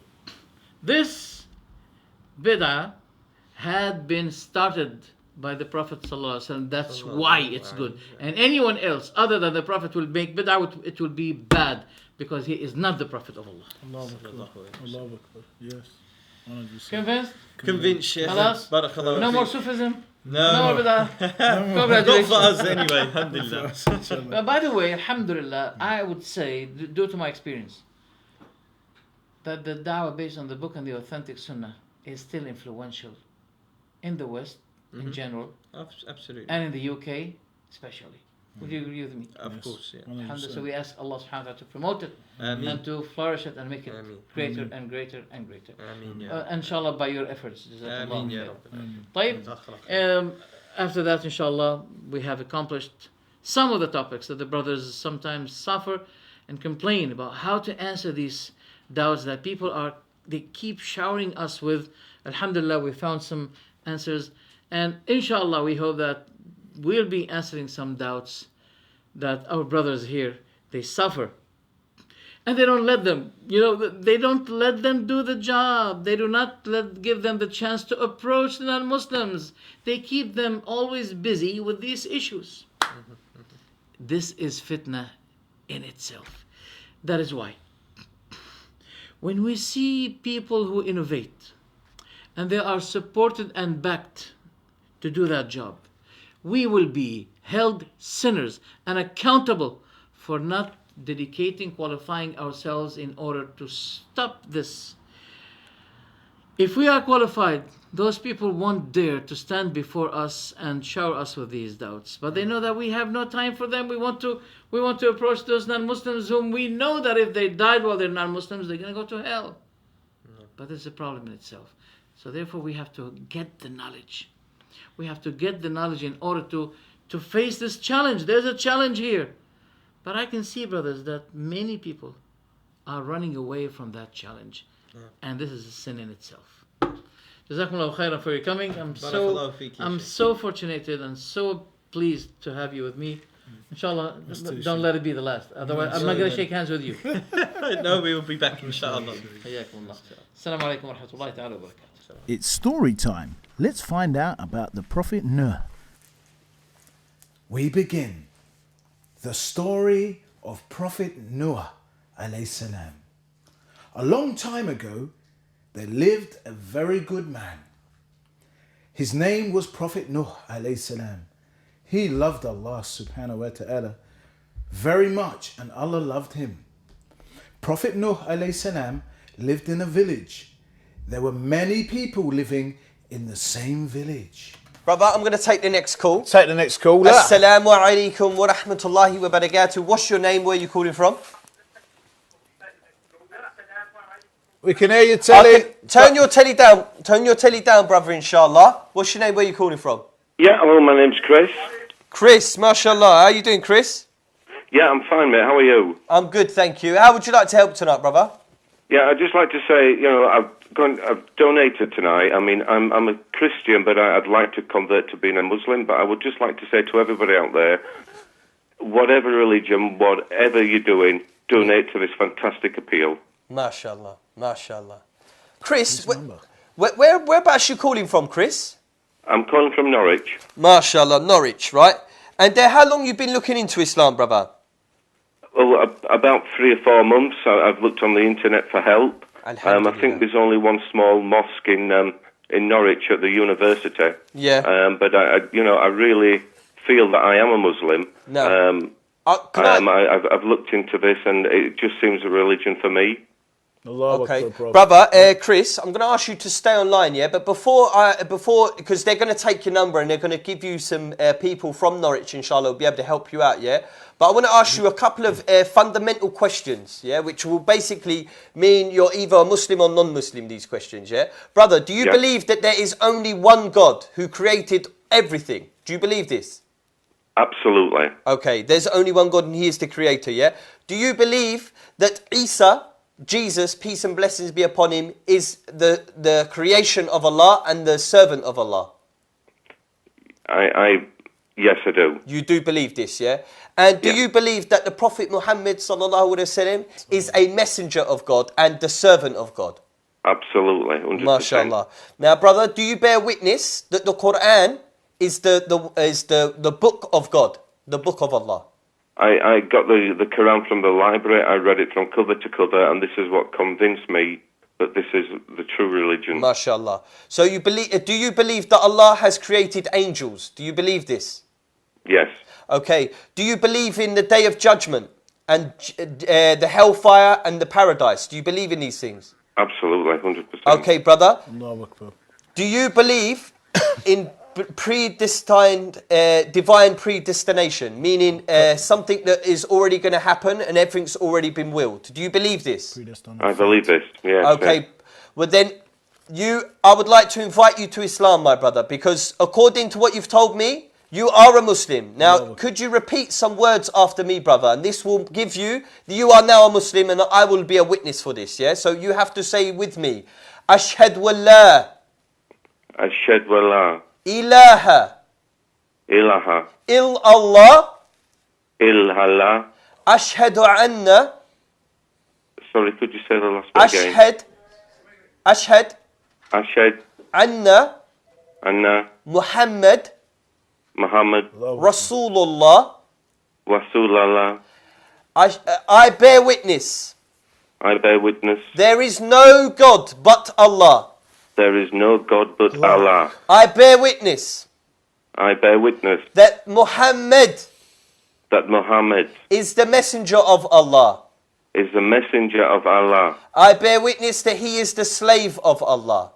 S1: this bid'ah had been started by the Prophet ﷺ. That's why it's good. And anyone else other than the Prophet will make bid'ah, it will be bad because he is not the Prophet of Allah.
S3: Allahu Akbar. Yes. 100%.
S1: Convinced?
S2: Sheikh.
S1: Khalas?
S2: Barakallahu
S1: No more
S2: feek.
S1: Sufism?
S2: No.
S1: No more bid'ah?
S2: Not
S1: Congratulations.
S2: for us anyway, alhamdulillah.
S1: By the way, alhamdulillah, I would say, due to my experience, that the da'wah based on the book and the authentic sunnah is still influential in the West in general,
S2: Absolutely.
S1: and in the UK especially. Would you agree with me?
S2: Of course, yeah.
S3: 100%.
S1: Alhamdulillah, so we ask Allah subhanahu wa ta'ala to promote it
S2: Ameen.
S1: and to flourish it and make it
S2: Ameen.
S1: greater and greater and greater.
S2: Ameen, ya.
S1: Inshallah, by your efforts.
S2: Ameen, ya
S1: طيب.
S2: Rabbi.
S1: After that, inshallah, we have accomplished some of the topics that the brothers sometimes suffer and complain about how to answer these doubts that they keep showering us with. Alhamdulillah, we found some answers, and inshallah, we hope that we'll be answering some doubts that our brothers here, they suffer. And they don't let them, they don't let them do the job. They do not give them the chance to approach the non-Muslims. They keep them always busy with these issues. This is fitna in itself. That is why when we see people who innovate and they are supported and backed to do that job, we will be held sinners and accountable for not dedicating, qualifying ourselves in order to stop this. If we are qualified, those people won't dare to stand before us and shower us with these doubts. But they know that we have no time for them. We want to approach those non-Muslims whom we know that if they died while they're non-Muslims, they're going to go to hell. But it's a problem in itself. So therefore we have to get the knowledge. We have to get the knowledge in order to face this challenge. There's a challenge here. But I can see, brothers, that many people are running away from that challenge. And this is a sin in itself. Jazakumullahu khairan for your coming. I'm so fortunated and so pleased to have you with me. Inshallah, don't let it be the last. Otherwise, I'm not going to shake hands with you.
S2: No, we will be back, inshallah.
S1: Assalamu alaikum wa rahmatullahi ta'ala wa barakatuh.
S4: It's story time. Let's find out about the Prophet Nuh.
S5: We begin the story of Prophet Noah alayhi salam. A long time ago, there lived a very good man. His name was Prophet Nuh alayhi salam. He loved Allah subhanahu wa ta'ala very much, and Allah loved him. Prophet Nuh alayhi salam lived in a village. There were many people living in the same village.
S2: Brother, I'm going to take the next call.
S4: Take the next call.
S2: Assalamu alaikum wa rahmatullahi wa barakatuh. What's your name? Where are you calling from?
S4: We can hear you, telly.
S2: Okay, turn your telly down. Turn your telly down, brother, inshallah. What's your name? Where are you calling from?
S6: Yeah, hello, my name's Chris.
S2: Chris, mashallah. How are you doing, Chris?
S6: Yeah, I'm fine, mate. How are you?
S2: I'm good, thank you. How would you like to help tonight, brother?
S6: Yeah, I'd just like to say, I've donated tonight. I mean, I'm a Christian, but I'd like to convert to being a Muslim. But I would just like to say to everybody out there, whatever religion, whatever you're doing, donate to this fantastic appeal.
S2: Mashallah, mashallah. Chris, whereabouts you calling from, Chris?
S6: I'm calling from Norwich.
S2: Mashallah, Norwich, right? And how long you been looking into Islam, brother?
S6: Well, about 3 or 4 months. I've looked on the internet for help. I think there's only one small mosque in Norwich at the university.
S2: Yeah.
S6: But I really feel that I am a Muslim.
S2: No.
S6: I've looked into this, and it just seems a religion for me.
S2: Okay, brother, Chris, I'm going to ask you to stay online, yeah. But before, because they're going to take your number and they're going to give you some people from Norwich, inshallah, will be able to help you out, yeah. But I want to ask you a couple of fundamental questions, yeah, which will basically mean you're either a Muslim or non-Muslim. These questions, yeah. Brother, do you believe that there is only one God who created everything? Do you believe this?
S6: Absolutely.
S2: Okay, there's only one God and He is the Creator, yeah. Do you believe that Isa, Jesus, peace and blessings be upon him, is the creation of Allah and the servant of Allah?
S6: Yes, I do.
S2: You do believe this, yeah? And do you believe that the Prophet Muhammad sallallahu alaihi wasallam is a messenger of God and the servant of God?
S6: Absolutely, 100%.
S2: MashaAllah. Now, brother, do you bear witness that the Quran is the book of God, the book of Allah?
S6: I got the Quran from the library. I read it from cover to cover, and this is what convinced me that this is the true religion.
S2: MashaAllah. So do you believe that Allah has created angels? Do you believe this?
S6: Yes.
S2: Okay. Do you believe in the Day of Judgment and the hellfire and the paradise? Do you believe in these things?
S6: Absolutely, 100%.
S2: Okay, brother. Do you believe in predestined, divine predestination, meaning something that is already going to happen and everything's already been willed? Do you believe this?
S6: I believe this, yes.
S2: Okay, well then, I would like to invite you to Islam, my brother, because according to what you've told me, you are a Muslim. Now, could you repeat some words after me, brother? And this will give you are now a Muslim, and I will be a witness for this, yeah? So you have to say with me, Ashhadu an la ilaha illallah ashhadu anna.
S6: Sorry, could you say the last bit again? Ashhad anna
S2: Muhammad Rasulullah.
S6: Rasulullah.
S2: I bear witness
S6: I bear witness.
S7: There is no God but Allah.
S6: There is no God but Allah.
S7: I bear witness.
S6: I bear witness
S7: That Muhammad
S6: that Muhammad
S7: is the messenger of Allah.
S6: is the messenger of Allah.
S7: I bear witness that he is the slave of Allah.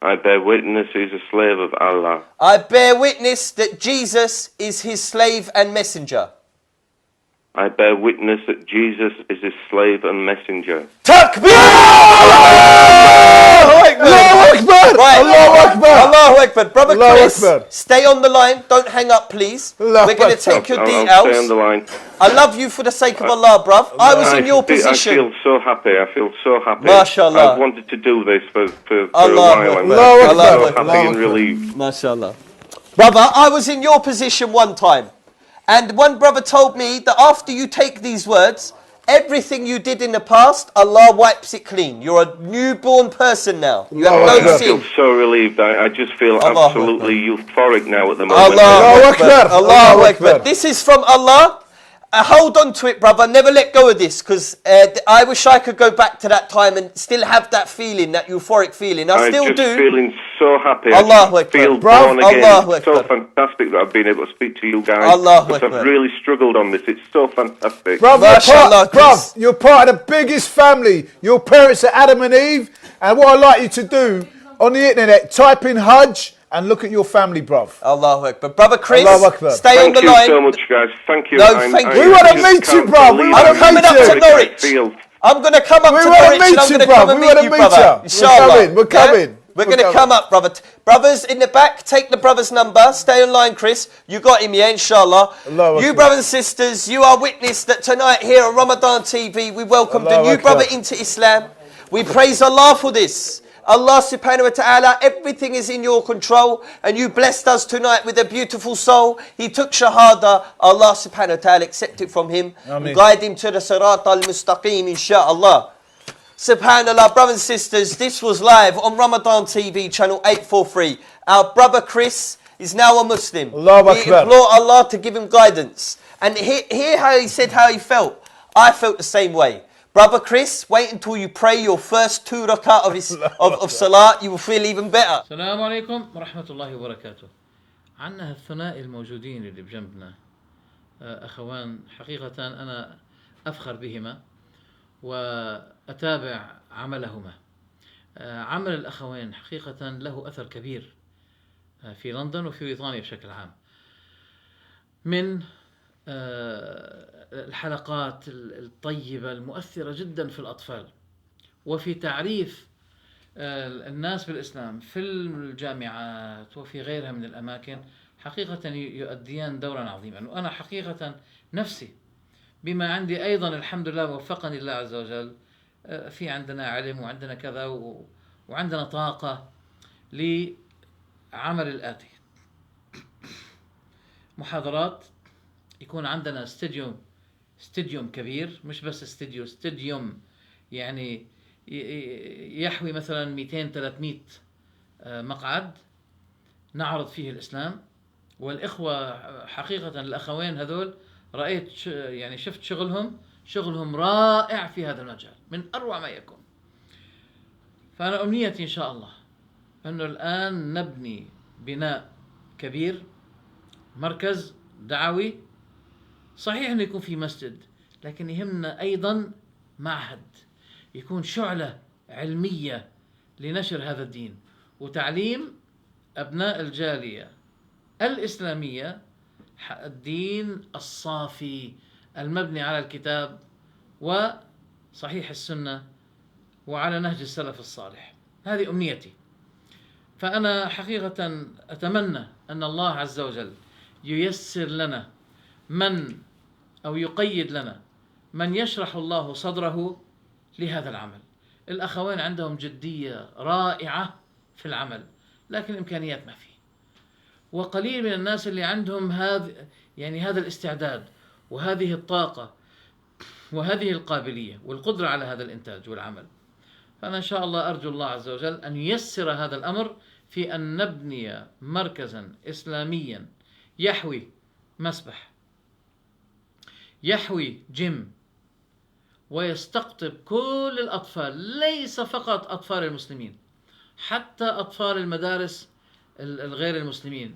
S6: I bear witness he is a slave of Allah.
S7: I bear witness that Jesus is his slave and messenger.
S6: I bear witness that Jesus is his slave and messenger.
S7: Takbir!
S5: Allahu Akbar!
S7: Right.
S5: Allahu Akbar!
S7: Allahu Akbar. Brother
S5: Allahu
S7: Chris,
S5: Akbar.
S7: stay on the line. Don't hang up, please.
S5: Allahu
S7: We're going to
S5: Akbar.
S7: take your
S6: I'll
S7: details.
S6: stay on the line.
S7: I love you for the sake of Allah, bruv. I was in your
S6: I
S7: position.
S6: feel so happy. I feel so happy.
S7: MashaAllah.
S6: I've wanted to do this for a
S7: Allahu
S6: while. I'm
S7: Akbar.
S5: Allahu
S6: so
S5: Akbar.
S6: happy
S5: Allahu
S6: and
S5: Akbar.
S6: relieved.
S7: MashaAllah. Brother, I was in your position one time. And one brother told me that after you take these words, everything you did in the past, Allah wipes it clean. You're a newborn person now. You have
S5: Allahu
S7: no
S6: I
S7: sin.
S6: feel so relieved. I just feel
S7: Allahu
S6: absolutely euphoric now at the moment.
S7: Allahu
S5: Akbar.
S7: Akbar. Allahu
S5: Allahu
S7: Akbar.
S5: Akbar.
S7: This is from Allah. Hold on to it, brother. Never let go of this, because I wish I could go back to that time and still have that feeling, that euphoric feeling. I
S6: I'm
S7: still
S6: just
S7: do.
S6: feeling so happy.
S7: Allahu
S6: I
S7: Akbar.
S6: just feel
S5: Bruv,
S6: born again.
S7: Allahu
S6: It's so
S7: Akbar.
S6: fantastic that I've been able to speak to you guys.
S7: Allahu
S6: because
S7: Akbar.
S6: I've really struggled on this. It's so fantastic.
S5: Bruv,
S7: MashaAllah, Chris.
S5: you're part of the biggest family. Your parents are Adam and Eve. And what I'd like you to do on the internet, type in Hajj and look at your family, bruv.
S7: Allahu Akbar. Brother Chris,
S5: Allahu Akbar.
S7: stay on
S6: Thank
S7: the
S6: you
S7: line.
S6: so much, guys. Thank you.
S7: No, thank you.
S5: We wanna
S6: just
S5: meet you,
S6: can't
S5: bruv. We
S6: believe
S5: wanna
S6: how
S7: I'm coming
S5: meet
S7: up
S5: you.
S7: to
S6: euphoric I
S7: Norwich.
S6: feel.
S7: I'm going to come up
S5: We
S7: to
S5: wanna
S7: Norwich and
S5: meet
S7: I'm
S5: you,
S7: going to
S5: bruv.
S7: come and
S5: We
S7: meet
S5: wanna
S7: you,
S5: meet
S7: brother.
S5: ya. We're
S7: Inshallah.
S5: coming, we're coming,
S7: We're
S5: we're
S7: going to
S5: coming.
S7: come up, brother. Brothers in the back, take the brother's number. Stay online, Chris. You got him, yeah, inshallah.
S5: Allahu
S7: You
S5: Akbar.
S7: brothers and sisters, you are witness that tonight here on Ramadan TV, we welcomed a
S5: Allahu
S7: new
S5: Akbar.
S7: brother into Islam. We praise Allah for this. Allah subhanahu wa ta'ala, everything is in your control, and you blessed us tonight with a beautiful soul. He took shahada. Allah subhanahu wa ta'ala accept it from him.
S5: Ameen.
S7: Guide him to the sirat al-mustaqim, inshaAllah. Subhanallah, brothers and sisters, this was live on Ramadan TV, channel 843. Our brother Chris is now a Muslim.
S5: Allahu
S7: We
S5: Akbar.
S7: implore Allah to give him guidance. And hear how he said how he felt. I felt the same way. Brother Chris, wait until you pray your first 2 rak'ah of salat, you will feel even better.
S1: السلام عليكم ورحمة الله وبركاته. عنا الثنائي الموجودين اللي بجنبنا أخوان، حقيقة أنا أفخر بهما وأتابع عملهما. عمل الأخوين حقيقة له أثر كبير في لندن وفي بريطانيا بشكل عام، من الحلقات الطيبة المؤثرة جدا في الأطفال، وفي تعريف الناس بالإسلام في الجامعات وفي غيرها من الأماكن، حقيقة يؤديان دورا عظيما. وأنا حقيقة نفسي بما عندي أيضا الحمد لله وفقني الله عز وجل، في عندنا علم وعندنا كذا وعندنا طاقة لعمل الآتي: محاضرات، يكون عندنا استديوم كبير، مش بس استديوم يعني يحوي مثلا 200-300 مقعد نعرض فيه الإسلام. والإخوة حقيقة الأخوين هذول رأيت يعني شفت شغلهم رائع في هذا المجال، من أروع ما يكون. فأنا أمنيتي إن شاء الله أنه الآن نبني بناء كبير، مركز دعوي. صحيح أنه يكون في مسجد، لكن يهمنا أيضا معهد، يكون شعلة علمية لنشر هذا الدين وتعليم أبناء الجالية الإسلامية الدين الصافي المبني على الكتاب وصحيح السنة وعلى نهج السلف الصالح. هذه أمنيتي. فأنا حقيقة أتمنى أن الله عز وجل ييسر لنا أو يقيد لنا من يشرح الله صدره لهذا العمل. الأخوين عندهم جدية رائعة في العمل، لكن الإمكانيات ما في، وقليل من الناس اللي عندهم هذا الاستعداد وهذه الطاقة وهذه القابلية والقدرة على هذا الإنتاج والعمل. فأنا إن شاء الله أرجو الله عز وجل أن ييسر هذا الأمر في أن نبني مركزا إسلاميا يحوي مسبح، يحوي جيم، ويستقطب كل الأطفال، ليس فقط أطفال المسلمين، حتى أطفال المدارس الغير المسلمين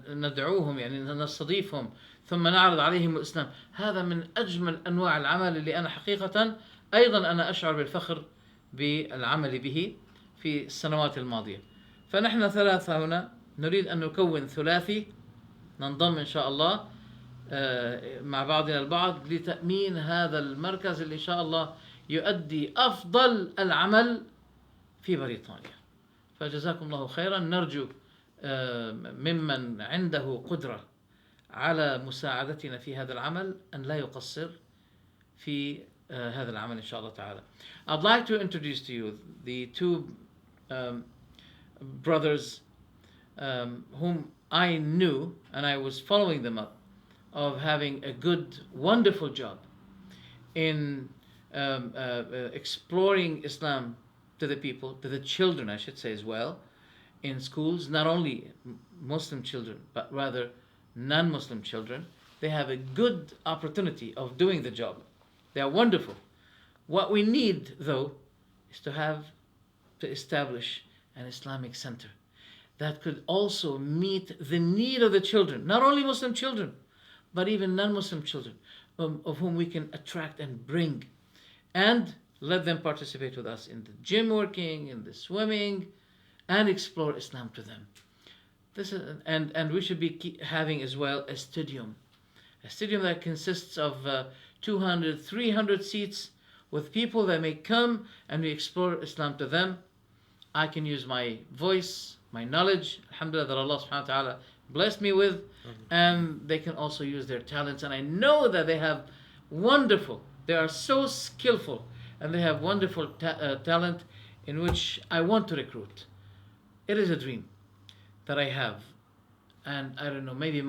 S1: ندعوهم يعني نستضيفهم ثم نعرض عليهم الإسلام. هذا من أجمل أنواع العمل اللي أنا حقيقة أيضا أنا أشعر بالفخر بالعمل به في السنوات الماضية. فنحن ثلاثة هنا نريد أن نكون ثلاثي، ننضم إن شاء الله مع بعضنا البعض لتأمين هذا المركز اللي إن شاء الله يؤدي أفضل العمل في بريطانيا. فجزاكم الله خيرا. نرجو ممن عنده قدرة على مساعدتنا في هذا العمل أن لا يقصر في هذا العمل إن شاء الله تعالى. I'd like to introduce to you the two brothers whom I knew and I was following them up of having a good, wonderful job in exploring Islam to the people, to the children I should say as well, in schools, not only Muslim children but rather non-Muslim children. They have a good opportunity of doing the job. They are wonderful. What we need though is to establish an Islamic center that could also meet the need of the children, not only Muslim children but even non-Muslim children, of whom we can attract and bring and let them participate with us in the gym working, in the swimming, and explore Islam to them. This is, and we should be having as well a stadium that consists of 200, 300 seats with people that may come and we explore Islam to them. I can use my voice, my knowledge, alhamdulillah, that Allah subhanahu wa ta'ala blessed me with, and they can also use their talents. And I know that they are so skillful and they have wonderful talent in which I want to recruit. It is a dream that I have, and I don't know, maybe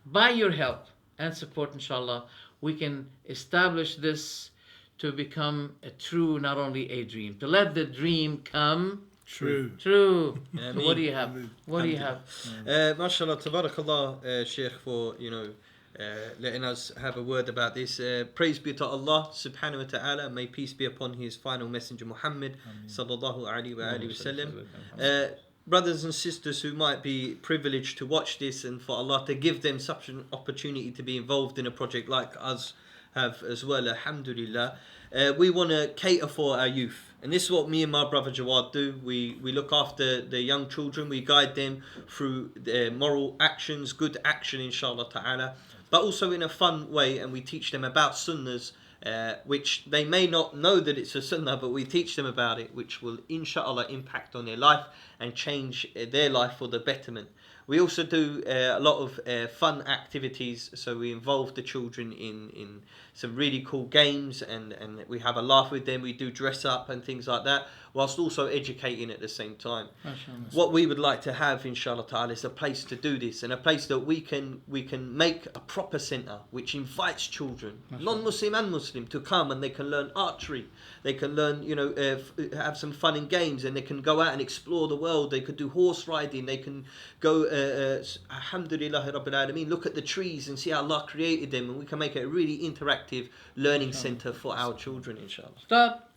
S1: by your help and support, inshallah, we can establish this to become a true, not only a dream, to let the dream come true. So what do you have?
S2: MashaAllah, tabarakallah, Sheikh, for letting us have a word about this. Praise be to Allah subhanahu wa ta'ala. May peace be upon his final messenger Muhammad sallallahu alaihi wasallam. Brothers and sisters who might be privileged to watch this, and for Allah to give them such an opportunity to be involved in a project like us have as well, alhamdulillah. We want to cater for our youth, and this is what me and my brother Jawad do. We look after the young children, we guide them through their moral actions, good action inshallah ta'ala, but also in a fun way, and we teach them about sunnahs, which they may not know that it's a sunnah, but we teach them about it, which will inshallah impact on their life and change their life for the betterment. We also do a lot of fun activities, so we involve the children in some really cool games, and we have a laugh with them. We do dress up and things like that, whilst also educating at the same time. What we would like to have, inshallah ta'ala, is a place to do this, and a place that we can make a proper centre which invites children, non-Muslim and Muslim, to come, and they can learn archery, they can learn, have some fun in games, and they can go out and explore the world. They could do horse riding, they can go alhamdulillah rabbil alameen, look at the trees and see how Allah created them, and we can make it a really interactive learning centre for our children, inshallah.
S1: Stop.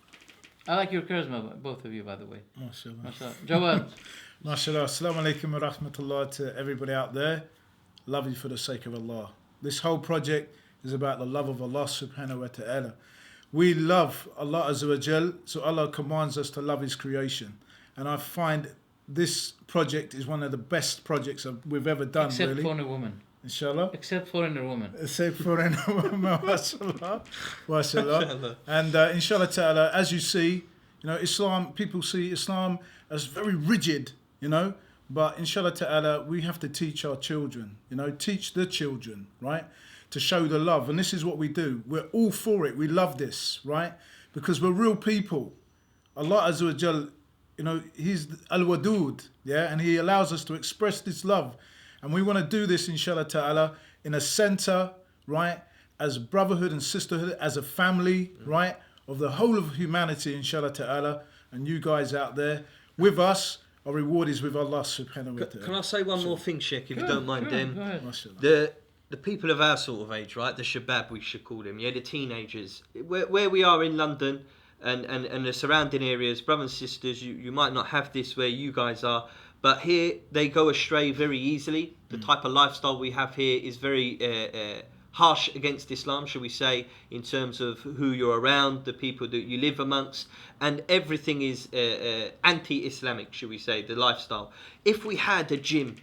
S1: I like your charisma, both of you, by the way.
S3: MashaAllah.
S1: Jawad.
S3: MashaAllah. Assalamu alaikum wa rahmatullah to everybody out there. Love you for the sake of Allah. This whole project is about the love of Allah subhanahu wa ta'ala. We love Allah azza wa jal, so Allah commands us to love His creation. And I find this project is one of the best projects we've ever done.
S1: Except for a woman.
S3: Inshallah.
S1: Except for a woman.
S3: Except for a woman. MashaAllah. And inshallah ta'ala, as you see, Islam, people see Islam as very rigid, but inshallah ta'ala, we have to teach our children, teach the children, right? To show the love. And this is what we do. We're all for it. We love this, right? Because we're real people. Allah azza wa jal, He's Al-Wadud, and He allows us to express this love. And we want to do this, inshallah ta'ala, in a center, right? As brotherhood and sisterhood, as a family, right? Of the whole of humanity, inshallah ta'ala. And you guys out there with us, our reward is with Allah subhanahu wa ta'ala.
S2: Can I say one more thing, Sheikh, if you don't mind,
S1: Go ahead.
S2: the people of our sort of age, right? The shabab, we should call them, yeah, the teenagers. Where we are in London and the surrounding areas, brothers and sisters, you might not have this where you guys are, but here they go astray very easily. The type of lifestyle we have here is very harsh against Islam, shall we say, in terms of who you're around, the people that you live amongst, and everything is anti-Islamic, shall we say, the lifestyle. If we had a gym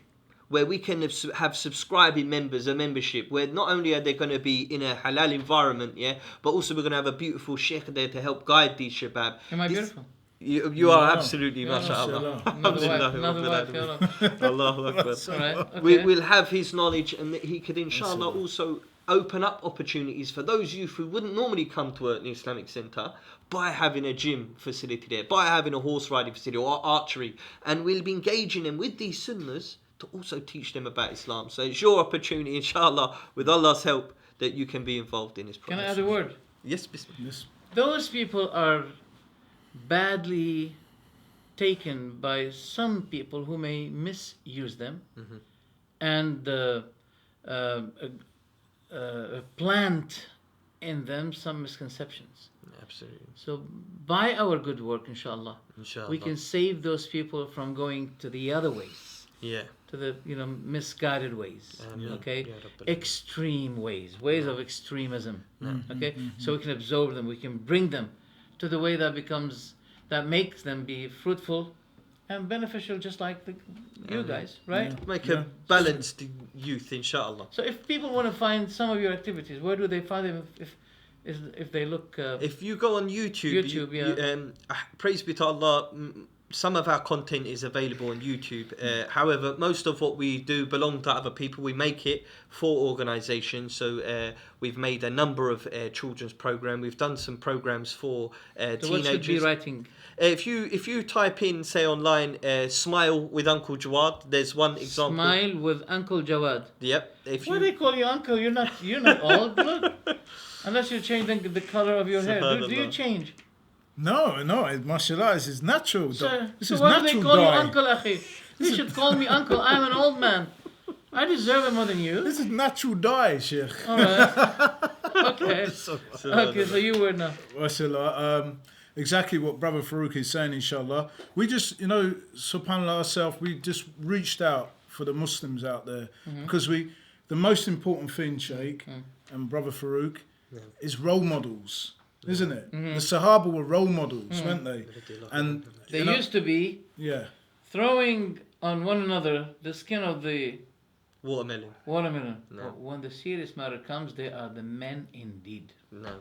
S2: where we can have subscribing members, a membership, where not only are they going to be in a halal environment, yeah, but also we're going to have a beautiful sheikh there to help guide these shabab.
S1: Am I beautiful?
S2: You are absolutely, mashallah.
S1: Another wife,
S2: Allahu Akbar.
S1: Alright, okay.
S2: We'll have his knowledge, and he could inshallah also open up opportunities for those youth who wouldn't normally come to an Islamic centre by having a gym facility there, by having a horse riding facility or archery, and we'll be engaging them with these sunnahs to also teach them about Islam. So it's your opportunity, inshallah, with Allah's help, that you can be involved in this process.
S1: Can I add a word?
S2: Yes, bismillah.
S3: Yes.
S1: Those people are badly taken by some people who may misuse them and plant in them some misconceptions.
S2: Absolutely.
S1: So by our good work, inshallah,
S2: Inshallah.
S1: we can save those people from going to the other ways,
S2: Yeah.
S1: to the misguided ways,
S2: Ameen.
S1: okay,
S2: Ya Rabbil.
S1: extreme ways of extremism, okay. So we can absorb them, we can bring them to the way that makes them be fruitful and beneficial, just like you guys, right?
S2: Make a balanced youth, inshallah.
S1: So if people want to find some of your activities, where do they find them? If they look,
S2: If you go on YouTube, praise be to Allah, some of our content is available on YouTube. However, most of what we do belong to other people. We make it for organisations. So we've made a number of children's programs. We've done some programs for
S1: so
S2: teenagers.
S1: what should be writing?
S2: If you type in, say online, "Smile with Uncle Jawad," there's one example.
S1: Smile with Uncle Jawad.
S2: Yep.
S1: Why do they call you uncle? You're not old. Look, unless you change the color of your hair. Do you change?
S3: No, mashallah, this is natural. This is
S1: why do
S3: natural
S1: they call you
S3: dye.
S1: uncle, akhi? You should call me uncle. I'm an old man. I deserve it more than you.
S3: This is natural dye, Sheikh.
S1: All right. Okay. Okay, so you were now.
S3: Mashallah. Exactly what Brother Farouk is saying, inshallah. We just, subhanAllah ourselves, we just reached out for the Muslims out there because the most important thing, Sheikh and Brother Farouk, is role models. Isn't it? The Sahaba were role models, weren't they? And
S1: They used to be throwing on one another the skin of the
S2: Watermelon.
S1: No. But when the serious matter comes, they are the men indeed.
S2: No.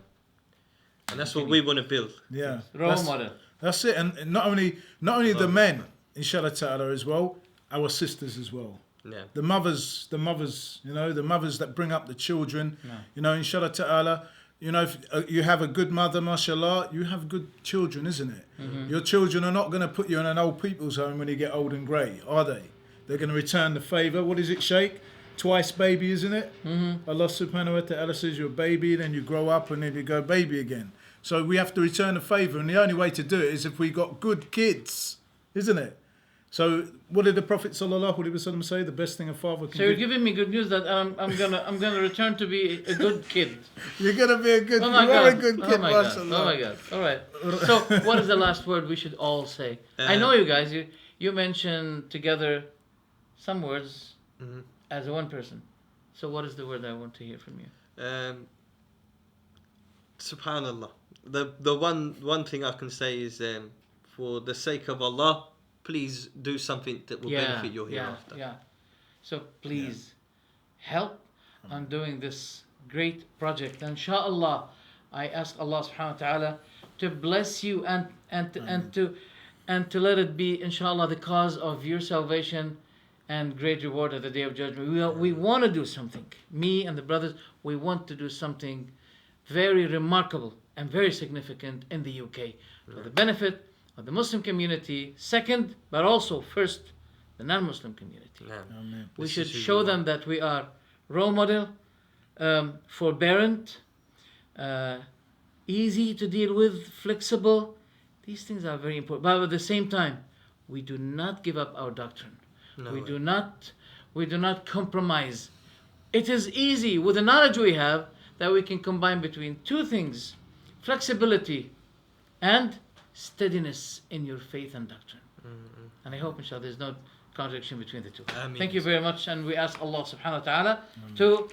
S2: And that's what we want to build.
S3: Yeah.
S1: Role model.
S3: That's it. And not only the men, inshallah ta'ala, as well, our sisters as well.
S2: Yeah.
S3: The mothers, the mothers that bring up the children, inshallah ta'ala. If you have a good mother, mashallah, you have good children, isn't it? Your children are not going to put you in an old people's home when you get old and grey, are they? They're going to return the favour. What is it, Sheikh? Twice baby, isn't it? Allah subhanahu wa ta'ala says you're a baby, then you grow up and then you go baby again. So we have to return the favour, and the only way to do it is if we got good kids, isn't it? So what did the Prophet sallallahu alaihi wasallam say? The best thing a father can do.
S1: So you're giving me good news that I'm gonna return to be a good kid.
S3: You're gonna be a good.
S1: Oh my
S3: you
S1: God.
S3: are a good kid,
S1: Oh my God.
S3: mashallah.
S1: Oh my God. All right. So what is the last word we should all say? I know you guys. You mentioned together some words as one person. So what is the word I want to hear from you?
S2: Subhanallah. The one thing I can say is for the sake of Allah, please do something that will benefit your hereafter.
S1: Yeah. So please help on doing this great project. Inshallah, I ask Allah subhanahu wa ta'ala to bless you and to let it be, inshallah, the cause of your salvation and great reward at the Day of Judgment. We want to do something. Me and the brothers, we want to do something very remarkable and very significant in the UK for the benefit of the Muslim community, second, but also first, the non-Muslim community.
S3: Amen.
S1: We should show them that we are role model, forbearant, easy to deal with, flexible. These things are very important. But at the same time, we do not give up our doctrine.
S2: No
S1: we
S2: way.
S1: do not compromise it is easy with the knowledge we have that we can combine between two things: flexibility and steadiness in your faith and doctrine. And I hope, inshallah, there's no contradiction between the two.
S2: Ameen.
S1: Thank you very much, and we ask Allah subhanahu wa ta'ala to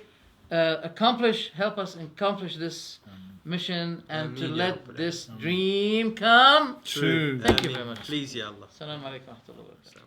S1: help us accomplish this mission and to
S2: Ameen,
S1: let
S2: Ya Rabbil
S1: this dream come
S3: True.
S1: Thank you very much.
S2: Please, Ya Allah.
S1: Assalamu alaikum wa rahmatullahi wa barakatuh.